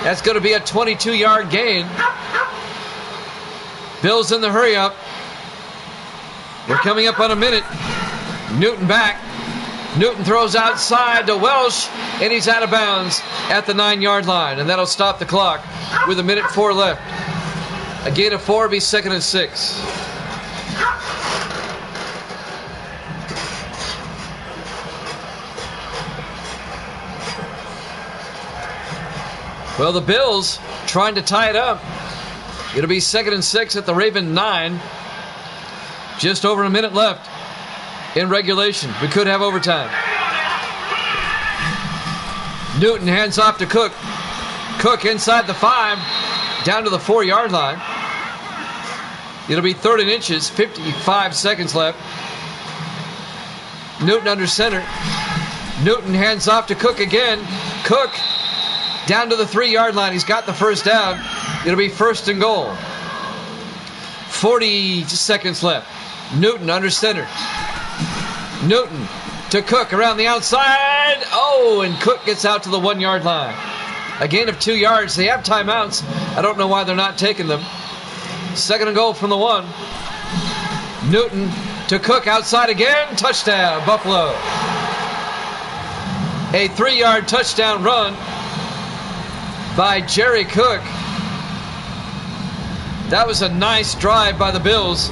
That's going to be a 22-yard gain. Bills in the hurry up. We're coming up on a minute. Newton back. Newton throws outside to Welsh, and he's out of bounds at the 9-yard line. And that'll stop the clock with 1:04 left. A gain of 4 will be 2nd and 6. Well, the Bills trying to tie it up. It'll be 2nd and 6 at the Raven 9. Just over a minute left in regulation. We could have overtime. Newton hands off to Cook. Cook inside the 5, down to the 4-yard line. It'll be 3rd and inches, 55 seconds left. Newton under center. Newton hands off to Cook again. Cook down to the 3-yard line. He's got the first down. It'll be 1st and goal. 40 seconds left. Newton under center. Newton to Cook around the outside. Oh, and Cook gets out to the 1-yard line. A gain of 2 yards. They have timeouts. I don't know why they're not taking them. 2nd and goal from the 1. Newton to Cook outside again. Touchdown, Buffalo. A 3-yard touchdown run by Jerry Cook. That was a nice drive by the Bills.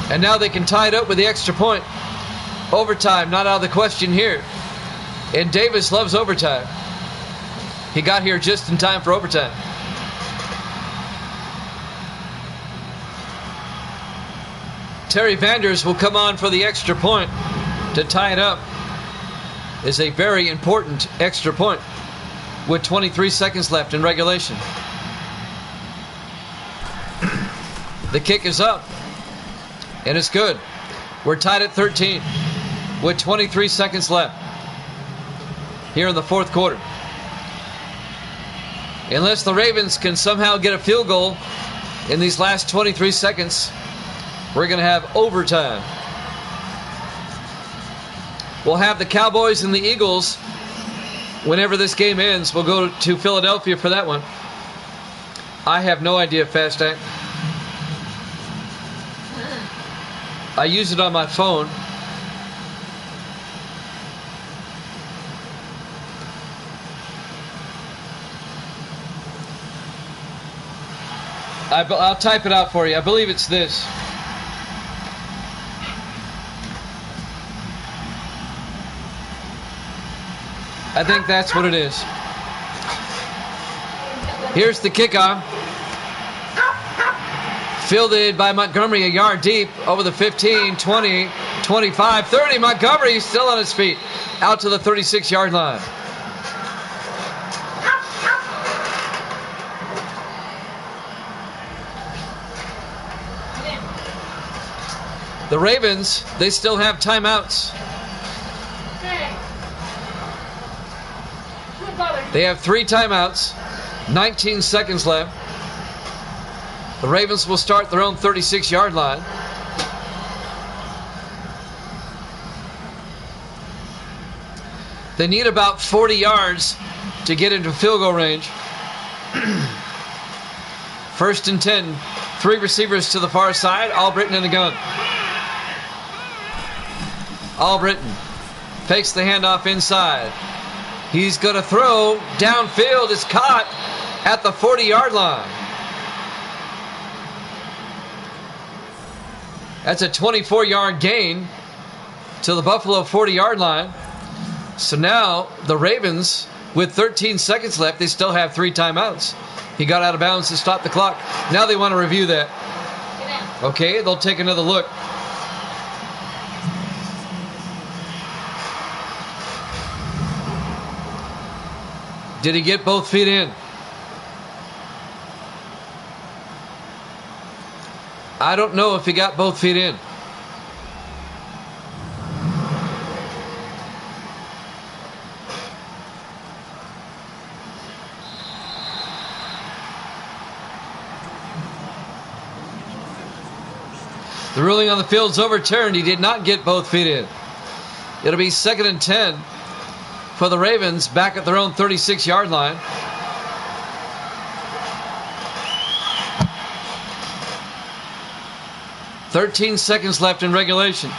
And now they can tie it up with the extra point. Overtime, not out of the question here. And Davis loves overtime. He got here just in time for overtime. Terry Vanders will come on for the extra point to tie it up. It's a very important extra point with 23 seconds left in regulation. The kick is up, and it's good. We're tied at 13 with 23 seconds left here in the 4th quarter. Unless the Ravens can somehow get a field goal in these last 23 seconds, we're going to have overtime. We'll have the Cowboys and the Eagles. Whenever this game ends, we'll go to Philadelphia for that one. I have no idea, Fast Act. I use it on my phone. I'll type it out for you. I believe it's this. I think that's what it is. Here's the kickoff. Fielded by Montgomery a yard deep over the 15, 20, 25, 30. Montgomery still on his feet. Out to the 36-yard line. The Ravens, they still have timeouts. They have 3 timeouts, 19 seconds left. The Ravens will start their own 36-yard line. They need about 40 yards to get into field goal range. 1st and 10. 3 receivers to the far side. Albritton in the gun. Albritton fakes the handoff inside. He's going to throw downfield. It's caught at the 40-yard line. That's a 24-yard gain to the Buffalo 40-yard line. So now the Ravens With 13 seconds left, they still have 3 timeouts. He got out of bounds to stop the clock. Now they want to review that. Okay, they'll take another look. Did he get both feet in? I don't know if he got both feet in. The ruling on the field's overturned. He did not get both feet in. It'll be 2nd and 10 for the Ravens back at their own 36-yard line. "13 seconds left in regulation.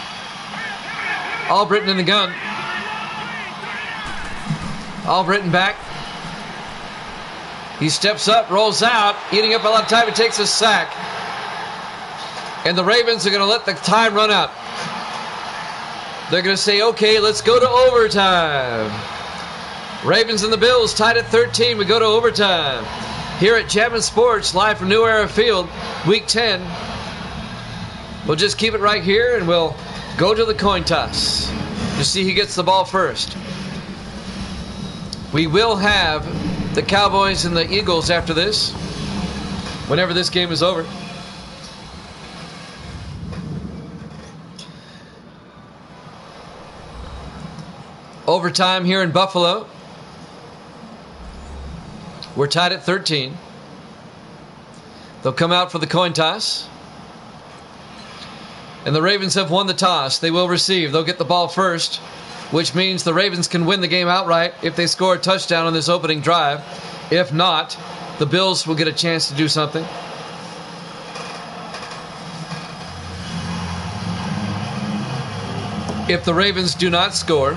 Albritton in the gun. Albritton back. He steps up, rolls out, eating up a lot of time. It takes a sack. And the Ravens are going to let the time run out. They're going to say, okay, let's go to overtime. Ravens and the Bills tied at 13. We go to overtime. Here at Jammin' Sports, live from New Era Field, Week 10. We'll just keep it right here, and we'll go to the coin toss to see who gets the ball first. We will have the Cowboys and the Eagles after this, whenever this game is over. Overtime here in Buffalo. We're tied at 13. They'll come out for the coin toss. And the Ravens have won the toss. They will receive. They'll get the ball first, which means the Ravens can win the game outright if they score a touchdown on this opening drive. If not, the Bills will get a chance to do something. If the Ravens do not score,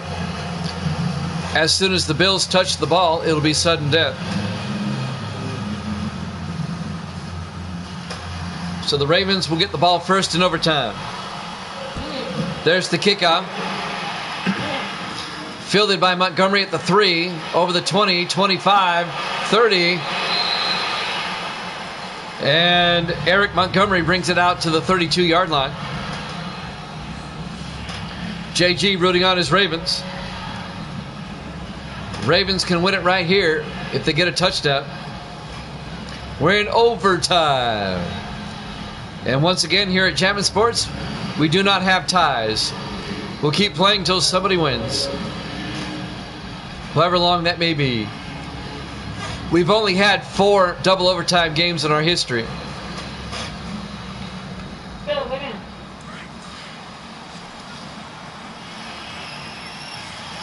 as soon as the Bills touch the ball, it'll be sudden death. So the Ravens will get the ball first in overtime. There's the kickoff. Fielded by Montgomery at the 3, over the 20, 25, 30. And Eric Montgomery brings it out to the 32-yard line. JG rooting on his Ravens. Ravens can win it right here if they get a touchdown. We're in overtime. And once again, here at Jammin' Sports, we do not have ties. We'll keep playing until somebody wins, however long that may be. We've only had 4 double overtime games in our history.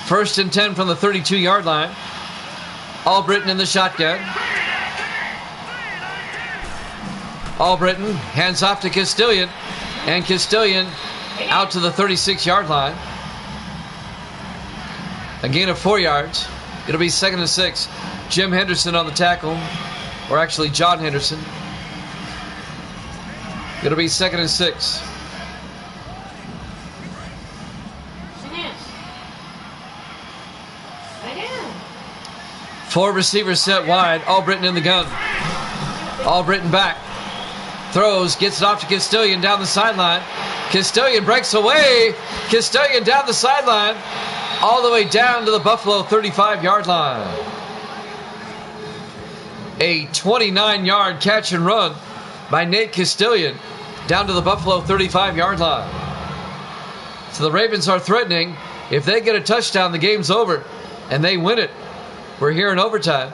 First and 10 from the 32-yard line. Albritton in the shotgun. Albritton hands off to Castilian. And Castilian out to the 36-yard line. A gain of 4 yards. It'll be 2nd and 6. Jim Henderson on the tackle. Or actually John Henderson. It'll be 2nd and 6. Four receivers set wide. Albritton in the gun. Albritton back. Throws. Gets it off to Castilian down the sideline. Castilian breaks away. Castilian down the sideline. All the way down to the Buffalo 35-yard line. A 29-yard catch and run by Nate Castilian down to the Buffalo 35-yard line. So the Ravens are threatening. If they get a touchdown, the game's over. And they win it. We're here in overtime.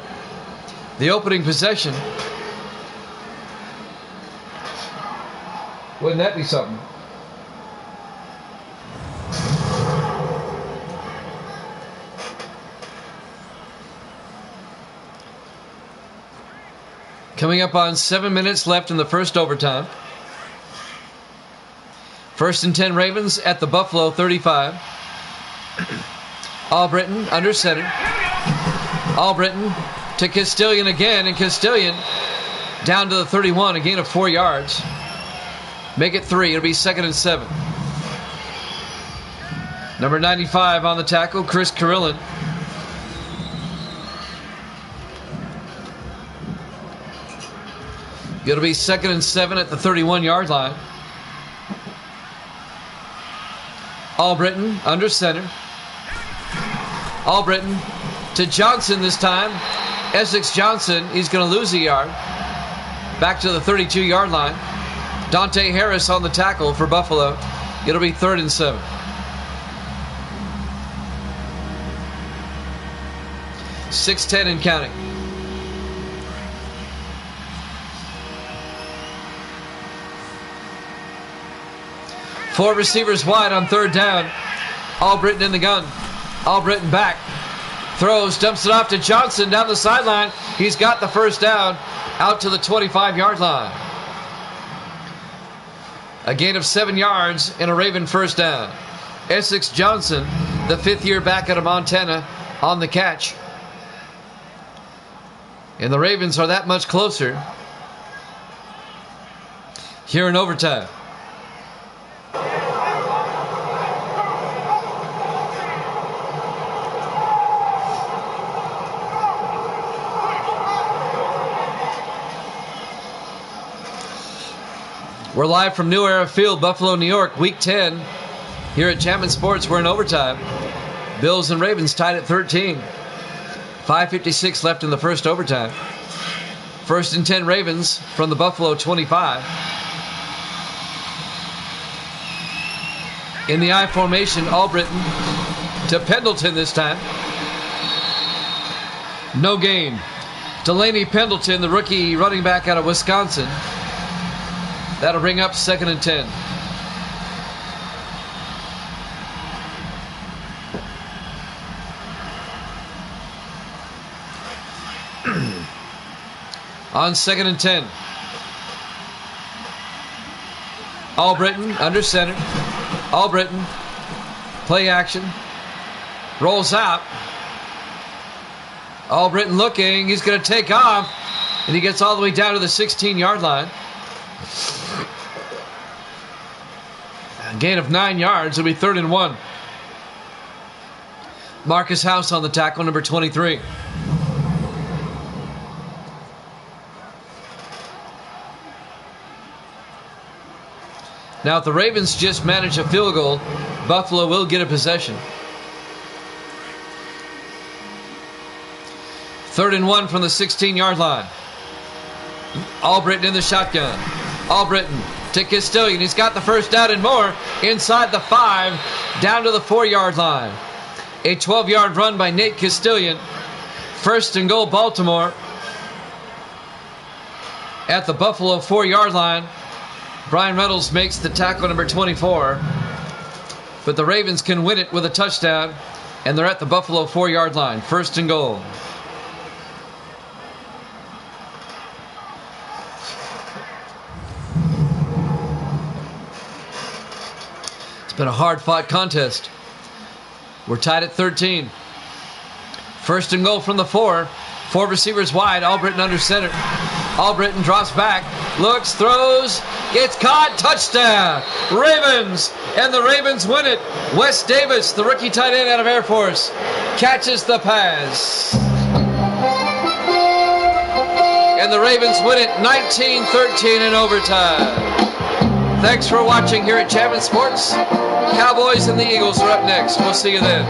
The opening possession. Wouldn't that be something? Coming up on 7 minutes left in the first overtime. First and 10 Ravens at the Buffalo 35. Albritton under center. Albritton to Castilian again, and Castilian down to the 31, a gain of 4 yards. Make it 3. It'll be 2nd and 7. Number 95 on the tackle, Chris Carillon. Going to be 2nd and 7 at the 31-yard line. Albritton under center. Albritton to Johnson this time. Essex Johnson, he's going to lose a yard. Back to the 32-yard line. Dante Harris on the tackle for Buffalo. It'll be 3rd and 7. .6:10 and counting. Four receivers wide on 3rd down. Albritton in the gun. Albritton back. Throws, dumps it off to Johnson down the sideline. He's got the first down out to the 25-yard line. A gain of 7 yards and a Raven first down. Essex Johnson, the 5th-year back out of Montana, on the catch. And the Ravens are that much closer here in overtime. We're live from New Era Field, Buffalo, New York, Week 10. Here at Chapman Sports, we're in overtime. Bills and Ravens tied at 13. 5:56 left in the first overtime. 1st and 10 Ravens from the Buffalo 25. In the I formation, Albritton to Pendleton this time. No gain. Delaney Pendleton, the rookie running back out of Wisconsin. That'll bring up 2nd and 10. On 2nd and 10. Albritton under center. Albritton, play action. Rolls out. Albritton looking. He's going to take off. And he gets all the way down to the 16-yard line. A gain of 9 yards. It'll be 3rd and 1. Marcus House on the tackle, number 23. Now, if the Ravens just manage a field goal, Buffalo will get a possession. 3rd and 1 from the 16-yard line. Albritton in the shotgun. Albritton to Castilian. He's got the first down and more inside the 5, down to the 4-yard line. A 12-yard run by Nate Castilian. 1st and goal, Baltimore. At the Buffalo 4-yard line. Brian Reynolds makes the tackle, number 24. But the Ravens can win it with a touchdown, and they're at the Buffalo 4-yard line. 1st and goal. It's been a hard-fought contest. We're tied at 13. 1st and goal from the 4. 4 receivers wide. Albritton under center. Albritton drops back. Looks, throws. Gets caught. Touchdown. Ravens. And the Ravens win it. Wes Davis, the rookie tight end out of Air Force, catches the pass. And the Ravens win it 19-13 in overtime. Thanks for watching here at Chapman Sports. Cowboys and the Eagles are up next. We'll see you then.